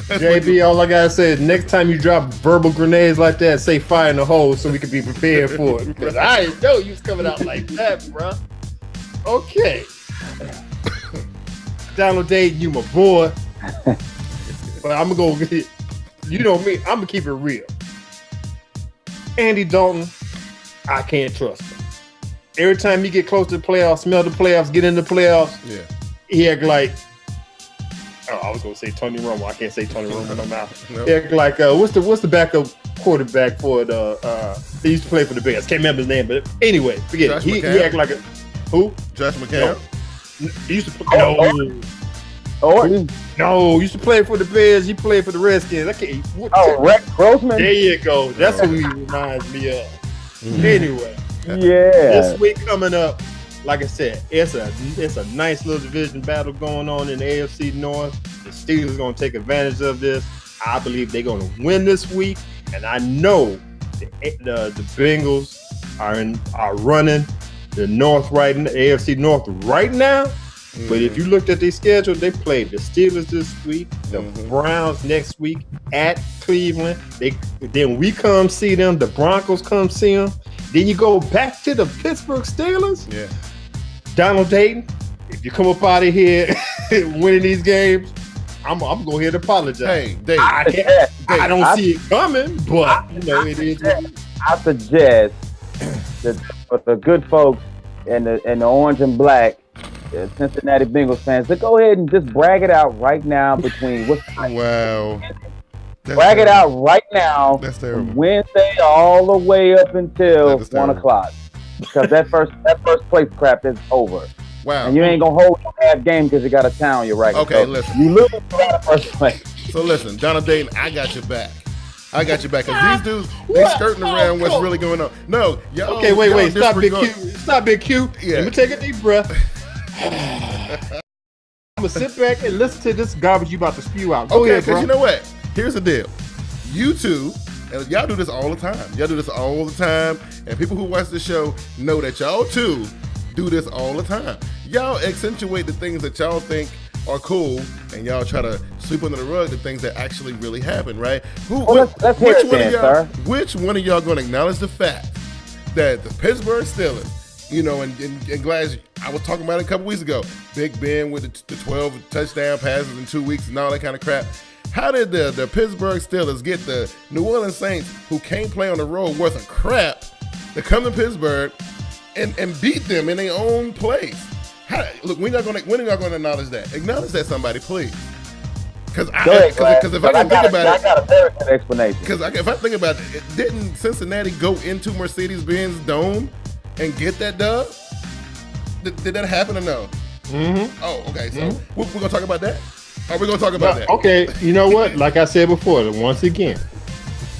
JB, all I gotta say is next time you drop verbal grenades like that, say fire in the hole so we can be prepared for it. Because I didn't know you was coming out like that, bro. Okay. Donald Dayton, you my boy. But I'm gonna go, you know me, I'm gonna keep it real. Andy Dalton, I can't trust him. Every time he get close to the playoffs, smell the playoffs, get in the playoffs, he act like, I was gonna say Tony Romo. I can't say Tony Romo no mouth. Nope. He act like what's the backup quarterback for they used to play for the Bears. Can't remember his name, but anyway, forget it. He act like who? Josh McCown. No. He used to No, used to play for the Bears. He played for the Redskins. Rex Grossman. There you go. That's who he reminds me of. Mm-hmm. Anyway, this week coming up, like I said, it's a nice little division battle going on in the AFC North. The Steelers are going to take advantage of this. I believe they're going to win this week, and I know the Bengals are running the North AFC North right now. Mm-hmm. But if you looked at their schedule, they played the Steelers this week, the Browns next week at Cleveland. Then we come see them. The Broncos come see them. Then you go back to the Pittsburgh Steelers. Yeah. Donald Dayton, if you come up out of here winning these games, I'm going to go ahead and apologize. Hey, Dave. I don't see it coming, but it is. I suggest that for the good folks and the orange and black Cincinnati Bengals fans to go ahead and just brag it out right now between Wow. Brag it out right now. That's terrible. From Wednesday all the way up until 1 o'clock. Because that first place crap is over. Wow. And you ain't going to hold your half game because you got a town you're right. Okay, so listen. You lose the first place. So listen, Donald Dayton, I got your back. Because these dudes, they skirting around what's really going on. No, y'all. Okay, wait. Stop being cute. Stop being cute. Yeah. Let me take a deep breath. I'm going to sit back and listen to this garbage you about to spew out. Go ahead, bro. Because you know what? Here's the deal. You two, and y'all do this all the time. And people who watch the show know that y'all too do this all the time. Y'all accentuate the things that y'all think are cool, and y'all try to sweep under the rug the things that actually really happen, right? Let's hear it then, sir. Which one of y'all going to acknowledge the fact that the Pittsburgh Steelers, and Glass, I was talking about it a couple weeks ago, Big Ben with the 12 touchdown passes in 2 weeks and all that kind of crap. How did the Pittsburgh Steelers get the New Orleans Saints, who can't play on the road worth of crap, to come to Pittsburgh and beat them in their own place? Look, when are y'all going to acknowledge that? Acknowledge that, somebody, please. Because if I can think about it, I got a very good explanation. Because if I think about it, didn't Cincinnati go into Mercedes-Benz Dome and get that dub? Did that happen or no? Mm-hmm. Oh, okay. So we're gonna talk about that. Are we gonna talk about that? Okay. You know what? Like I said before, once again,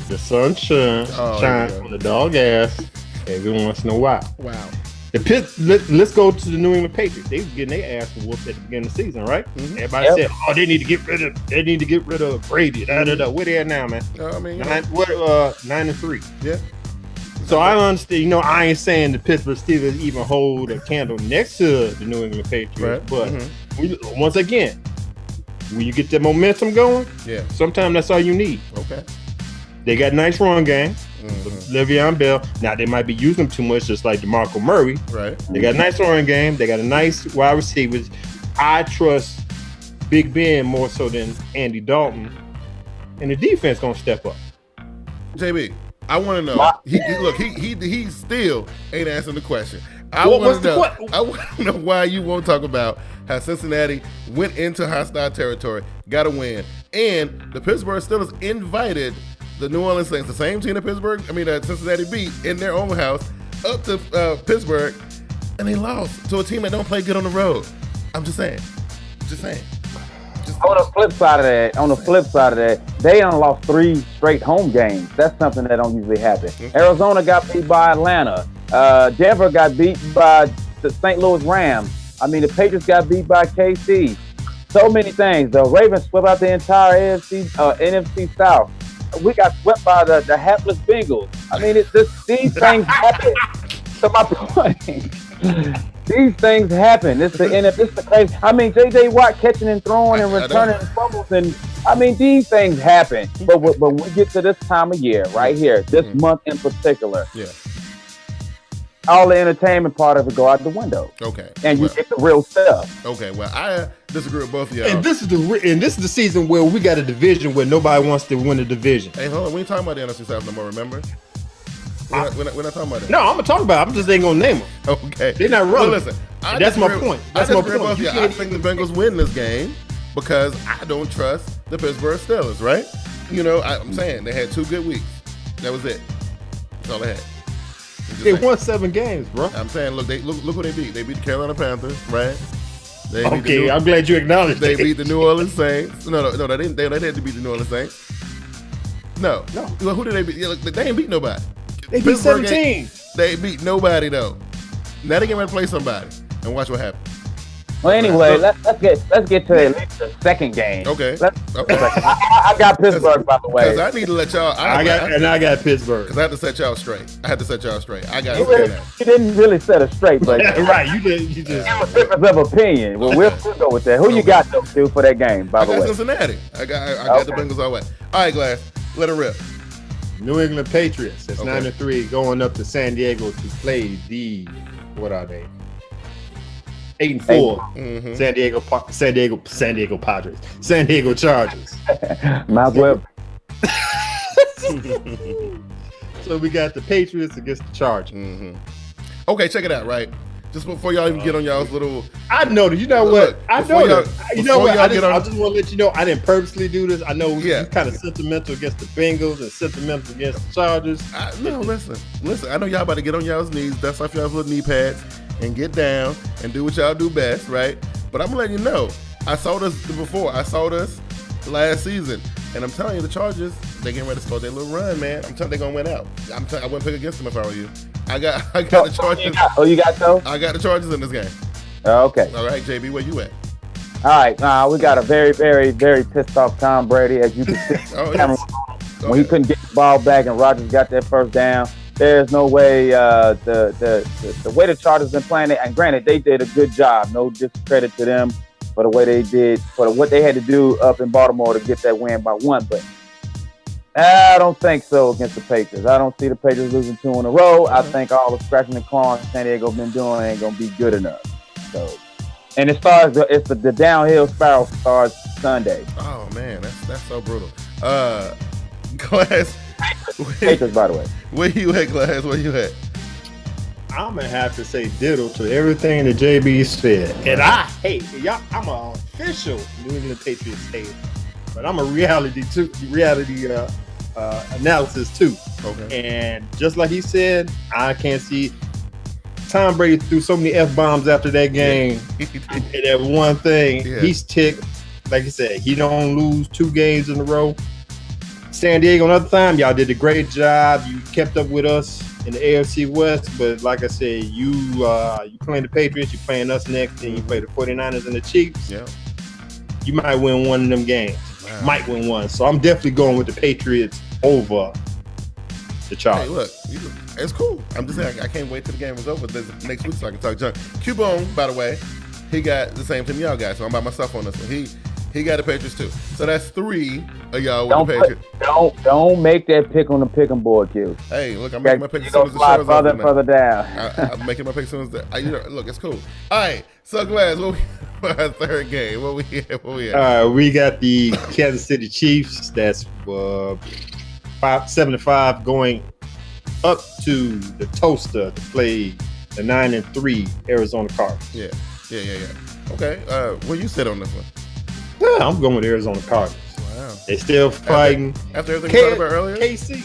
the sun shines on the dog ass every once in a while. Wow. Let's go to the New England Patriots. They was getting their ass whooped at the beginning of the season, right? Mm-hmm. Everybody said, "Oh, they need to get rid of Brady." Where they at now, man? I mean, 9-3. Yeah. So I understand. I ain't saying the Pittsburgh Steelers even hold a candle next to the New England Patriots, right. But once again, when you get that momentum going, sometimes that's all you need. Okay. They got nice run game. Le'Veon Bell. Now they might be using them too much, just like DeMarco Murray. Right. They got a nice run game. They got a nice wide receivers. I trust Big Ben more so than Andy Dalton, and the defense gonna step up. JB, I want to know. He still ain't answering the question. I want to know why you won't talk about how Cincinnati went into hostile territory, got a win, and the Pittsburgh Steelers invited the New Orleans Saints, the same team that Cincinnati beat in their own house, up to Pittsburgh, and they lost to a team that don't play good on the road. I'm just saying. On the flip side of that, they done lost 3 straight home games. That's something that don't usually happen. Arizona got beat by Atlanta. Denver got beat by the St. Louis Rams. I mean, the Patriots got beat by KC. So many things. The Ravens swept out the entire NFC South. We got swept by the hapless Bengals. I mean, these things happen. To my point, these things happen. It's the crazy. I mean, J.J. Watt catching and throwing and returning fumbles, and I mean, these things happen. But when we get to this time of year, right here, this month in particular, all the entertainment part of it go out the window. Okay. And you get the real stuff. Okay. Well, I disagree with both of y'all. And this is the season where we got a division where nobody wants to win the division. Hey, hold on. We ain't talking about the NFC South no more, remember? We're not talking about that. No, I'm gonna talk about it. I'm just ain't gonna name them. Okay. They're not relevant. Well, listen, that's my point. I think the Bengals win this game because I don't trust the Pittsburgh Steelers, right? I'm saying they had 2 good weeks. That was it. That's all they had. They won 7 games, bro. I'm saying, look who they beat. They beat the Carolina Panthers, right? I'm glad you acknowledged They beat the New Orleans Saints. No, they didn't. They didn't beat the New Orleans Saints. No. Well, who did they beat? They ain't beat nobody. They beat 17. They beat nobody though. Now they get ready to play somebody and watch what happens. Well, anyway, let's get to at least the second game. Okay. I got Pittsburgh, by the way. Because I need to let y'all. I got Pittsburgh. Because I had to set y'all straight. I got you didn't really set us straight, but right. You just difference of opinion. Well, we'll still go with that. Who you got though, Stu, for that game? By the way, Cincinnati. I got the Bengals all way. All right, Glass. Let it rip. New England Patriots. That's 9-3, going up to San Diego to play the what are they? 8-4. San Diego Padres. San Diego Chargers. Manziel. So we got the Patriots against the Chargers. Okay, check it out. Right, just before y'all even get on y'all's little. I know that. You know what? I know that. You know what? I just want to let you know I didn't purposely do this. I know you're kind of sentimental against the Bengals and sentimental against the Chargers. No, listen. I know y'all about to get on y'all's knees, dust off y'all's little knee pads, and get down and do what y'all do best, right? But I'm letting you know, I saw this before. I saw this last season, and I'm telling you, the Chargers, they getting ready to start their little run, man. I'm telling you, they're gonna win out. I wouldn't pick against them if I were you. I got the Chargers. You got those? I got the Chargers in this game. Okay. All right, JB, where you at? All right, we got a very, very, very pissed off Tom Brady, as you can see. When he couldn't get the ball back and Rodgers got that first down. There's no way the way the Chargers been playing it, and granted, they did a good job. No discredit to them for the way they did, for what they had to do up in Baltimore to get that win by 1. But I don't think so against the Patriots. I don't see the Patriots losing 2 in a row. I think all the scratching and clawing San Diego been doing ain't gonna be good enough. So, and as far as the downhill spiral starts Sunday. Oh man, that's so brutal. Glass. Patriots, by the way. Where you at, Glass? Where you at? I'm gonna have to say ditto to everything that JB said, and I hate y'all. I'm an official New England Patriots hater, but I'm a reality analysis too. Okay. And just like he said, I can't see. Tom Brady threw so many F-bombs after that game. Yeah. And that one thing, Yeah. he's ticked. Like I said, he don't lose 2 games in a row. San Diego, another time, y'all did a great job. You kept up with us in the AFC West, but like I said, you playing the Patriots, you playing us next, and you play the 49ers and the Chiefs. Yeah. You might win one of them games. Wow. Might win one. So I'm definitely going with the Patriots over the Chargers. Hey, look, it's cool. I'm just saying, I can't wait till the game is over next week so I can talk junk. Q-Bone, by the way, he got the same team y'all got, so I'm by myself on this one. He got the Patriots too. So that's 3 of y'all with the Patriots. Don't make that pick on the picking board, Q. Hey, look, I'm making my pick as You're soon as the gonna show's slide over. further down. I'm making my pick as soon as look, it's cool. All right, so Glass, what we our third game? What we at? We got the Kansas City Chiefs. That's 5-5 going up to the Toaster to play the 9-3 Arizona Cardinals. Yeah. Okay, where you sit on this one? Yeah, I'm going with Arizona Cardinals. Wow. They still fighting. After everything we talked about earlier? KC.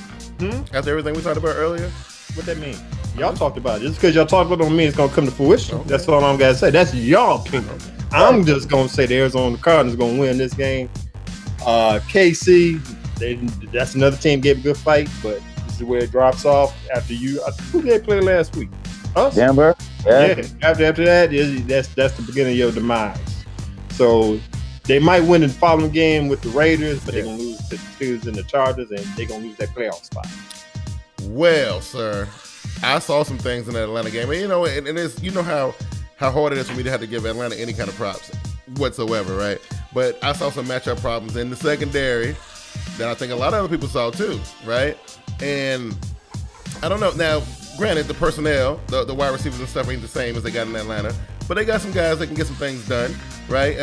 After everything we talked about earlier? What that mean? Y'all talked about it. Just because y'all talked about it don't mean it's going to come to fruition. Okay. That's all I'm going to say. That's y'all opinion. Okay. I'm just going to say the Arizona Cardinals going to win this game. KC, that's another team gave a good fight, but this is where it drops off after you. Who did they play last week? Us? Denver. Yeah. After that, that's the beginning of your demise. So they might win in the following game with the Raiders, but they're going to lose to the Steelers and the Chargers, and they're going to lose that playoff spot. Well, sir, I saw some things in that Atlanta game, and and it's how hard it is for me to have to give Atlanta any kind of props whatsoever, right? But I saw some matchup problems in the secondary that I think a lot of other people saw too, right? And I don't know. Now, granted, the personnel, the wide receivers and stuff ain't the same as they got in Atlanta, but they got some guys that can get some things done, right?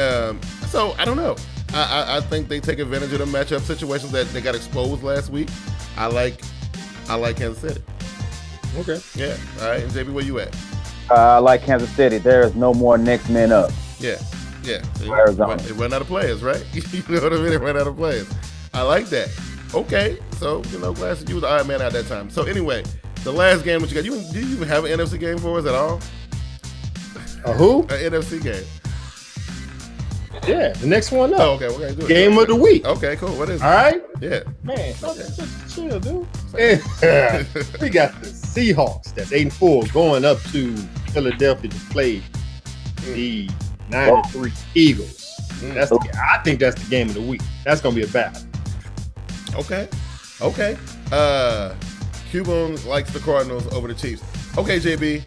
So I don't know. I think they take advantage of the matchup situations that they got exposed last week. I like Kansas City. Okay. Yeah. All right. And JB, where you at? I like Kansas City. There is no more next men up. Yeah. See, Arizona. They run out of players, right? You know what I mean? They run out of players. I like that. Okay. So, Glass, you was the odd man at that time. So anyway, the last game that you got, do you even have an NFC game for us at all? Who? An NFC game. Yeah, the next one up. Oh, okay. We're gonna do it. Game of the week. Okay, cool. What is it? All right? Yeah. Man, just chill, dude. We got the Seahawks. That's 8-4 going up to Philadelphia to play the 9-3 Eagles. I think that's the game of the week. That's going to be a battle. Okay. Q-Bone likes the Cardinals over the Chiefs. Okay, JB.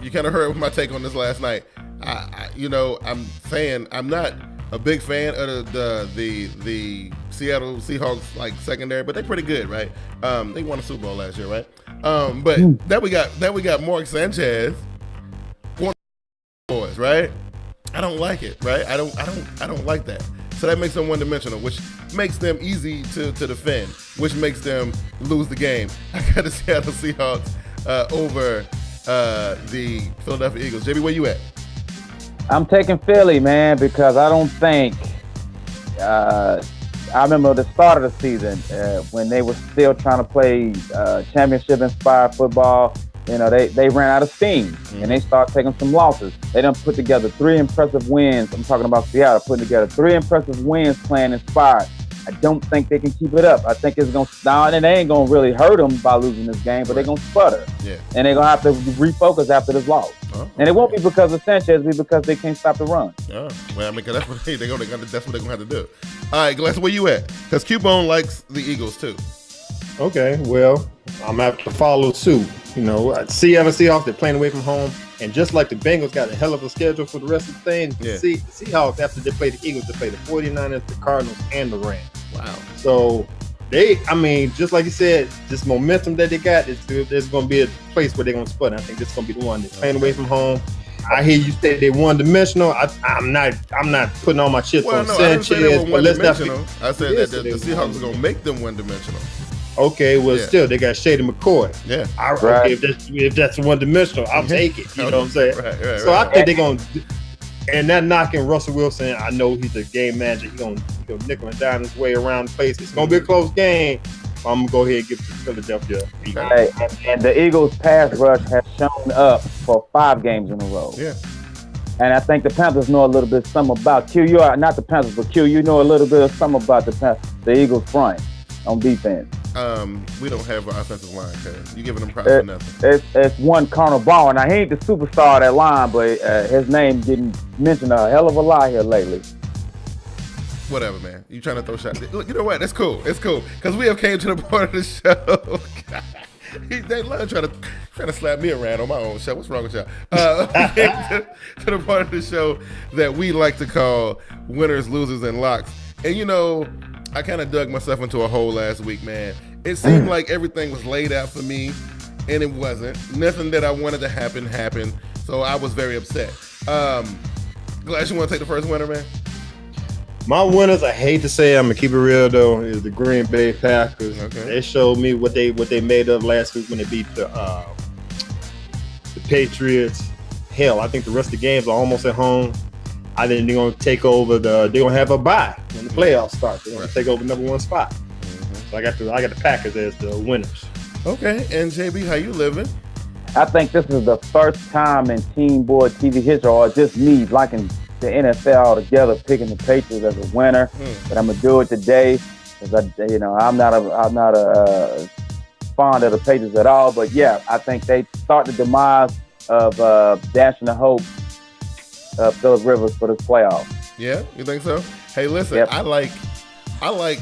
You kind of heard my take on this last night. I'm saying I'm not a big fan of the Seattle Seahawks like secondary, but they're pretty good, right? They won a Super Bowl last year, right? But then we got Mark Sanchez, one boys, right? I don't like it, right? I don't like that. So that makes them one-dimensional, which makes them easy to defend, which makes them lose the game. I got the Seattle Seahawks over the Philadelphia Eagles. JB, where you at? I'm taking Philly, man, because I don't think I remember the start of the season when they were still trying to play championship-inspired football. They ran out of steam, and they started taking some losses. They done put together 3 impressive wins. I'm talking about Seattle, putting together 3 impressive wins playing inspired. I don't think they can keep it up. I think it's going to down, and they ain't going to really hurt them by losing this game, but they're going to sputter. Yeah. And they're going to have to refocus after this loss. Oh, and it won't be because of Sanchez, it'll be because they can't stop the run. Oh, well, I mean, cause that's what they're going to have to do. All right, Glass, where you at? Because Q-Bone likes the Eagles too. Okay, well, I'm going to have to follow suit. Seattle Seahawks, they're playing away from home. And just like the Bengals got a hell of a schedule for the rest of the thing, the Seahawks, after they play the Eagles, they play the 49ers, the Cardinals, and the Rams. Wow. So just like you said, this momentum that they got, there's going to be a place where they're going to split. I think this is going to be the one. They're playing away from home. I hear you say they're one-dimensional. I'm not putting all my chips on Sanchez. I didn't say they were one-dimensional. I said that the Seahawks are going to make them one-dimensional. Okay, well, still, they got Shady McCoy. Yeah. Okay, if that's one-dimensional, I'll take it. You know what I'm saying? Right, I think they're going to – and that knocking Russell Wilson, I know he's a game manager. He's going to nickel and dime his way around the place. It's going to be a close game, I'm gonna go ahead and give it to Philadelphia Eagles. Hey, and the Eagles' pass rush has shown up for 5 games in a row. Yeah. And I think the Panthers know a little bit something about Q. You are not the Panthers, but Q. You know a little bit of something about the Eagles' front on defense. We don't have an offensive line, cuz you giving them props for nothing. It's one Colonel Ball. Now he ain't the superstar of that line, but his name getting mentioned a hell of a lot here lately. Whatever, man. You trying to throw shots? Look, you know what? That's cool. It's cool because we have came to the part of the show. They love trying to slap me around on my own show. What's wrong with y'all? To the part of the show that we like to call winners, losers, and locks. And you know, I kind of dug myself into a hole last week, man. It seemed like everything was laid out for me, and it wasn't. Nothing that I wanted to happen happened, so I was very upset. Glass, you want to take the first winner, man? My winners, I hate to say, I'm gonna keep it real though, is the Green Bay Packers. Okay. They showed me what they made of last week when they beat the Patriots. Hell, I think the rest of the games are almost at home. I think they're gonna take over they're gonna have a bye when the playoffs start. They're gonna take over number 1 spot. Mm-hmm. So I got the Packers as the winners. Okay, and JB, how you living? I think this is the first time in TeamBoydTV history, or just me liking the NFL altogether, picking the Patriots as a winner. But I'm gonna do it today because I'm not a fond of the Patriots at all. But yeah, I think they start the demise of dashing the hope of Phillip Rivers for this playoff. Yeah, you think so? Hey, listen, Yep. I like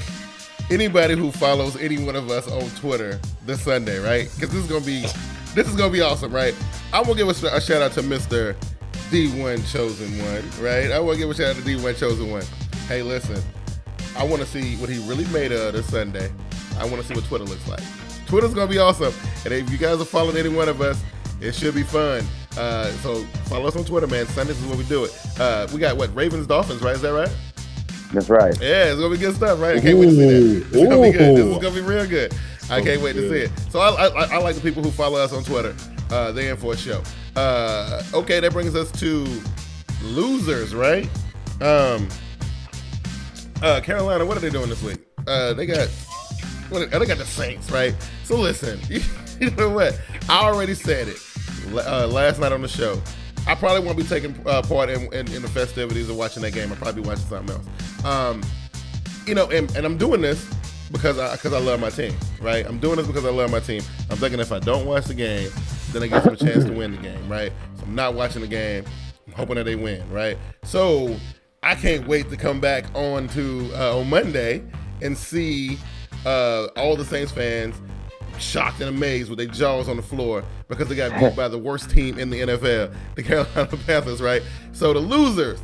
anybody who follows any one of us on Twitter this Sunday, right? Because this is gonna be awesome, right? I want to give a shout out to Mr. D1 Chosen One, right? I want to give a shout out to D1 Chosen One. Hey, listen, I want to see what he really made of this Sunday. I want to see what Twitter looks like. Twitter's gonna be awesome, and if you guys are following any one of us, it should be fun. So follow us on Twitter, man. Sundays is when we do it. We got Ravens Dolphins, right? Is that right? That's right. Yeah, it's gonna be good stuff, right? I can't wait to see that. It's gonna be good. This is gonna be real good. I can't wait to see it. So I like the people who follow us on Twitter. They're in for a show. Okay, that brings us to losers, right? Carolina, what are they doing this week? They got the Saints, right? So listen, you know what? I already said it last night on the show. I probably won't be taking part in the festivities of watching that game. I'll probably be watching something else. And I'm doing this because I love my team, right? I'm doing this because I love my team. I'm thinking if I don't watch the game, then I give them a chance to win the game, right? So I'm not watching the game. I'm hoping that they win, right? So I can't wait to come back on Monday and see all the Saints fans shocked and amazed with their jaws on the floor because they got beat by the worst team in the NFL, the Carolina Panthers, right? So the losers,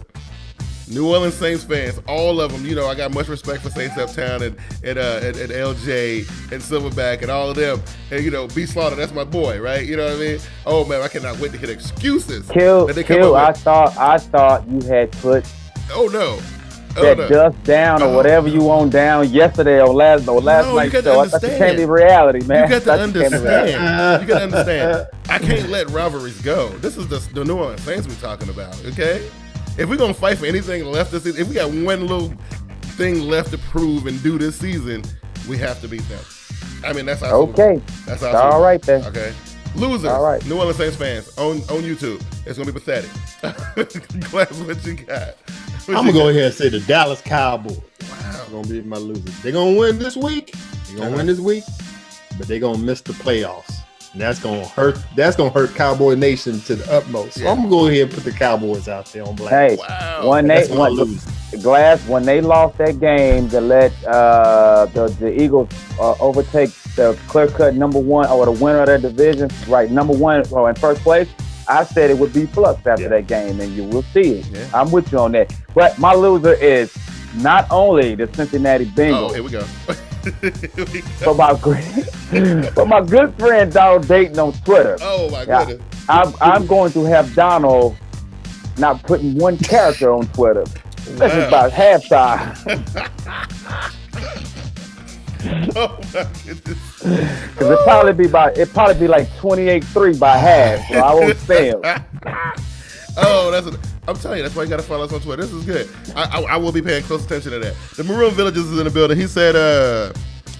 New Orleans Saints fans, all of them, I got much respect for Saints Uptown and LJ and Silverback and all of them. And, B. Slaughter, that's my boy, right? You know what I mean? Oh, man, I cannot wait to hear excuses. Kill, I thought you had put dust down or whatever you want down yesterday or last night's show. That can't be reality, man. You got to understand. You got to understand. I can't let rivalries go. This is the New Orleans Saints we're talking about, okay? If we're going to fight for anything left this season, if we got one little thing left to prove and do this season, we have to beat them. I mean, that's our okay. That's our all right then. Okay. Losers, all right. New Orleans Saints fans on YouTube. It's going to be pathetic. Glass, what you got? I'm going to go ahead and say the Dallas Cowboys. Wow. Going to be my losers. They're going to win this week. But they're going to miss the playoffs. And that's gonna hurt. That's gonna hurt Cowboy Nation to the utmost. So I'm gonna go ahead and put the Cowboys out there on black. Hey, when they lost that game to let the Eagles overtake the clear-cut number one or the winner of their division, right? Number one or in first place. I said it would be flux after that game, and you will see it. Yeah. I'm with you on that. But my loser is not only the Cincinnati Bengals. Oh, here we go. But my good friend Donald Dayton on Twitter. Oh my goodness! I'm going to have Donald not putting one character on Twitter. Wow. This is about halftime. Oh my goodness! Because it probably be like 28-3 by half. So I won't say him. I'm telling you, that's why you got to follow us on Twitter. This is good. I will be paying close attention to that. The Maroon Villages is in the building. He said,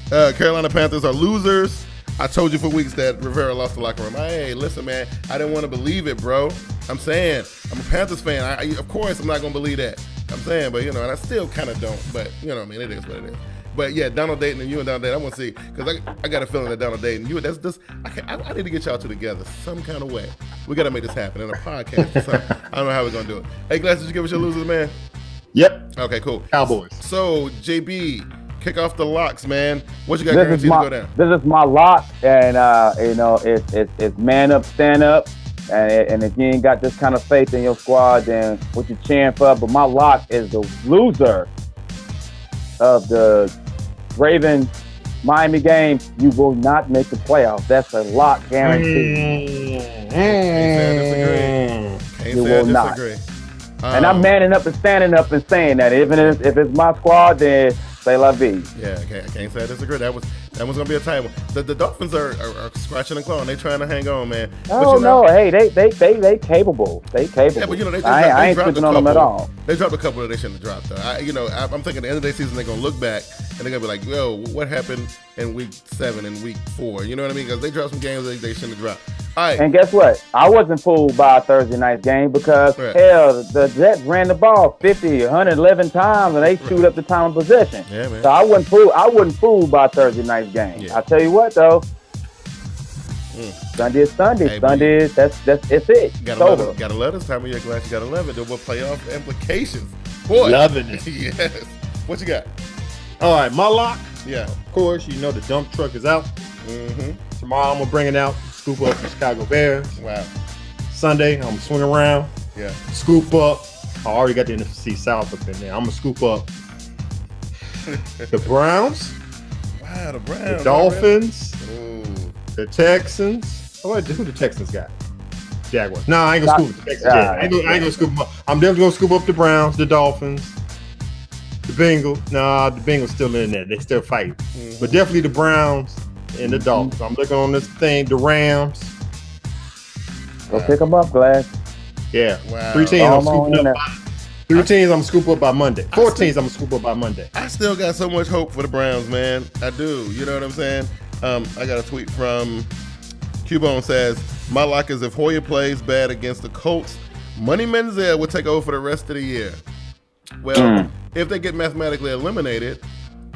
Carolina Panthers are losers. I told you for weeks that Rivera lost the locker room. Hey, listen, man, I didn't want to believe it, bro. I'm saying, I'm a Panthers fan. Of course, I'm not going to believe that. I'm saying, but, and I still kind of don't. But, it is what it is. But, yeah, Donald Dayton and you and Donald Dayton, I want to see, because I got a feeling that Donald Dayton, I need to get y'all two together some kind of way. We got to make this happen in a podcast or something. I don't know how we're going to do it. Hey, Glass, did you give us your losers, man? Yep. Okay, cool. Cowboys. So, JB, kick off the locks, man. What you got guaranteed to go down? This is my lock, and it's man up, stand up, and if you ain't got this kind of faith in your squad, then what you cheering for? But my lock is the loser of the Ravens Miami game. You will not make the playoffs. That's a lock guarantee. You will not. And I'm manning up and standing up and saying that even if it's my squad, then say la vie. Yeah, I can't say I disagree. That was gonna be a tight one. The Dolphins are scratching and clawing. They trying to hang on, man. No. Hey, they capable. They capable. Yeah, but I ain't switching on them at all. They dropped a couple that they shouldn't have dropped. Though. I'm thinking at the end of the season they're gonna look back and they're gonna be like, yo, what happened in week 7 and week 4? You know what I mean? Because they dropped some games they shouldn't have dropped. All right. And guess what? I wasn't fooled by a Thursday night game because, hell, the Jets ran the ball 50, 111 times, and they chewed up the time of possession. Yeah, man. So I wasn't fooled by a Thursday night game. Yeah. I tell you what, though, Sunday is Sunday. Hey, Sunday is it's it. Gotta love this time of year, Glass. You gotta love it. There were playoff implications. Boy, loving it. Yes. What you got? All right, my lock. Yeah. Of course, the dump truck is out. Mm-hmm. Tomorrow I'm gonna bring it out. Scoop up the Chicago Bears. Wow. Sunday, I'm gonna swing around. Yeah. Scoop up. I already got the NFC South up in there. I'm gonna scoop up the Browns. Wow, the Browns. The Dolphins. The Texans. Who the Texans got? Jaguars. No, I ain't gonna scoop up the Texans yet. I ain't gonna scoop them up. I'm definitely gonna scoop up the Browns, the Dolphins, the Bengals. Nah, the Bengals still in there. They still fighting. Mm-hmm. But definitely the Browns and the Dolphins. I'm looking on this thing, the Rams. Go pick them up, Glass. Yeah. Wow. 3 teams I'm scooping up. 3 teams I'm gonna scoop up by Monday. 4 teams I'm gonna scoop up by Monday. I still got so much hope for the Browns, man. I do. You know what I'm saying? I got a tweet from Cubone says, my lock is if Hoyer plays bad against the Colts, Money Manziel will take over for the rest of the year. Well, if they get mathematically eliminated,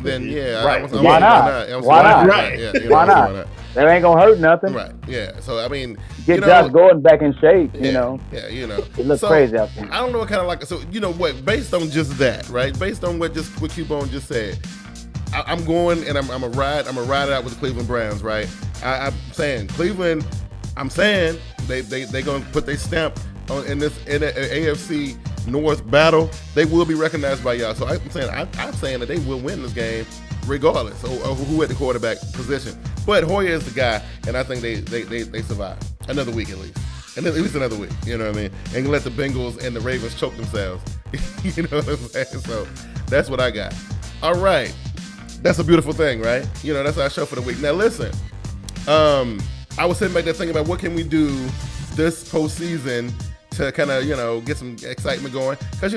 then yeah. Right. Why not? Why not? Right. Why not? That ain't gonna hurt nothing. Right. Yeah. So I mean, get Josh Gordon back in shape. Yeah, it looks crazy out there. I don't know what kind of like. So what? Based on just that, right? Based on what Cubone just said, I'm going and I'm a ride it out with the Cleveland Browns, right? I'm saying Cleveland. I'm saying they gonna put their stamp on in the AFC North battle. They will be recognized by y'all. So I'm saying that they will win this game regardless of who at the quarterback position. But Hoyer is the guy, and I think they survive another week at least. And at least another week, you know what I mean? And let the Bengals and the Ravens choke themselves. You know what I'm saying? So that's what I got. All right. That's a beautiful thing, right? That's our show for the week. Now listen, I was sitting back there thinking about what can we do this postseason to kind of, get some excitement going. Because,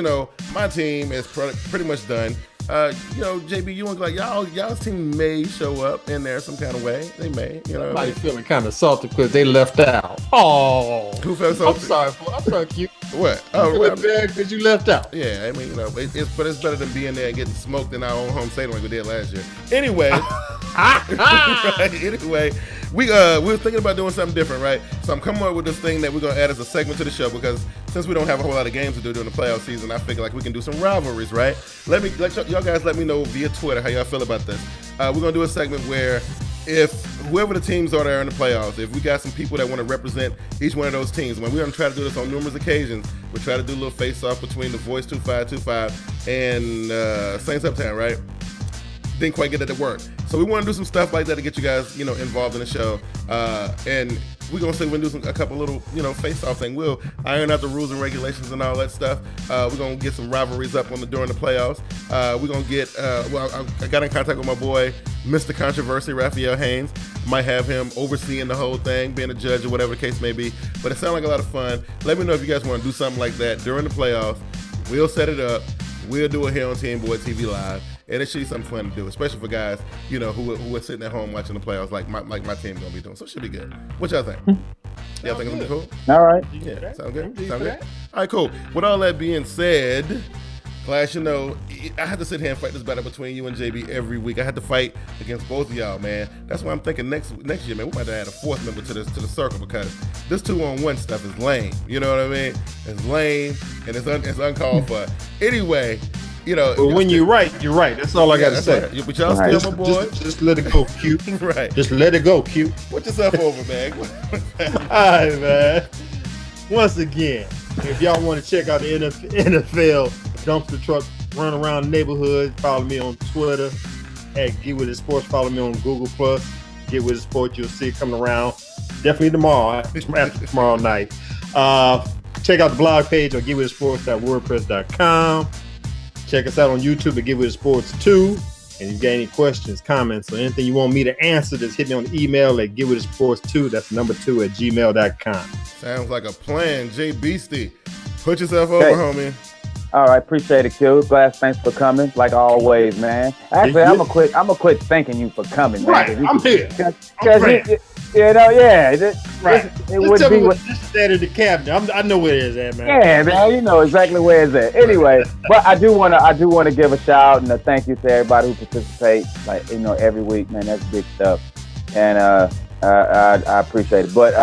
my team is pretty much done. JB, you want to y'all's team may show up in there some kind of way. They may, Somebody feeling kind of salty because they left out. Oh, who felt salty? I'm sorry, cute. What? Bad because you left out. Yeah, I mean, it's better than being there and getting smoked in our own home stadium like we did last year. Anyway, right, anyway, we were thinking about doing something different, right? So I'm coming up with this thing that we're gonna add as a segment to the show because since we don't have a whole lot of games to do during the playoff season, I figure like we can do some rivalries, right? Y'all guys let me know via Twitter how y'all feel about this. We're gonna do a segment where if whoever the teams are that are in the playoffs, if we got some people that want to represent each one of those teams, when we're going to try to do this on numerous occasions, we try to do a little face-off between the Voice 2525 and Saints Uptown, right? Didn't quite get it to work. So we want to do some stuff like that to get you guys, involved in the show. And we're going to say we're going to do a couple little, face-off thing. We'll iron out the rules and regulations and all that stuff. We're going to get some rivalries up during the playoffs. We're going to get, I got in contact with my boy, Mr. Controversy, Raphael Haynes. Might have him overseeing the whole thing, being a judge or whatever the case may be. But it sounds like a lot of fun. Let me know if you guys want to do something like that during the playoffs. We'll set it up. We'll do it here on TeamBoydTV Live. and it should be something fun to do, especially for guys, you know, who are sitting at home watching the playoffs like my team gonna be doing. So it should be good. What y'all think? Y'all think it's gonna be cool? All right. Yeah, sound good? Sound good? All right, cool. With all that being said, Clash, you know, I had to sit here and fight this battle between you and JB every week. I had to fight against both of y'all, man. That's why I'm thinking next year, man, we might have to add a fourth member to the circle, because this 2-on-1 stuff is lame. You know what I mean? It's lame and it's uncalled for. Anyway, you know. But when you're right, you're right. That's all I got to say. Right. But y'all still my boy. Just let it go, Q. Right. Just let it go, Q. Put yourself over, man. All right, man. Once again, if y'all want to check out the NFL dumpster truck run around the neighborhood, follow me on Twitter at Get With It Sports. Follow me on Google Plus, Get With It Sports. You'll see it coming around definitely tomorrow, after tomorrow night. Check out the blog page on getwithitsports.wordpress.com. Check us out on YouTube at Get With It Sports 2. And if you got any questions, comments, or anything you want me to answer, just hit me on the email at getwithitsports2. That's number 2 at gmail.com. Sounds like a plan. Jay Beastie, put yourself over, homie. All right, appreciate it, Q. Glass, thanks for coming, like always, man. Actually, I'm gonna quit thanking you for coming, man. Right, I'm here. You know, yeah. Right. It would be what this is that of the cabinet. I know where it is at, man. Yeah, man. You know exactly where it's at. Anyway, but I do wanna give a shout out and a thank you to everybody who participates, like, you know, every week, man. That's big stuff, and I appreciate it. But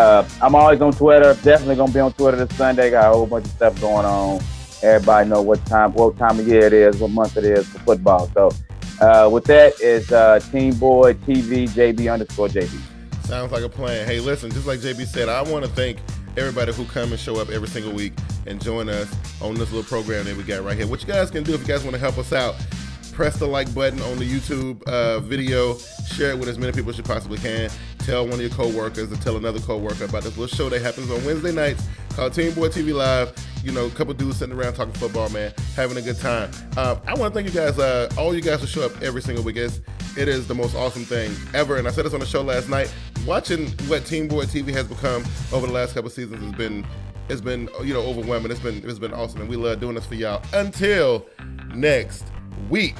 I'm always on Twitter. Definitely gonna be on Twitter this Sunday. Got a whole bunch of stuff going on. Everybody know what time of year it is, what month it is for football. So with that is TeamBoydTV, JB_JB. Sounds like a plan. Hey, listen, just like JB said, I want to thank everybody who come and show up every single week and join us on this little program that we got right here. What you guys can do, if you guys want to help us out, press the like button on the YouTube video, share it with as many people as you possibly can. Tell one of your co-workers or tell another co-worker about this little show that happens on Wednesday nights called TeamBoydTV Live. You know, a couple dudes sitting around talking football, man, having a good time. I want to thank you guys, all you guys who show up every single week. It is the most awesome thing ever. And I said this on the show last night. Watching what TeamBoydTV has become over the last couple seasons has been you know, overwhelming. It's been awesome, and we love doing this for y'all. Until next week,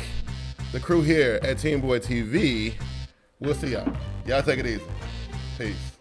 the crew here at TeamBoydTV, we'll see y'all. Y'all take it easy. Peace.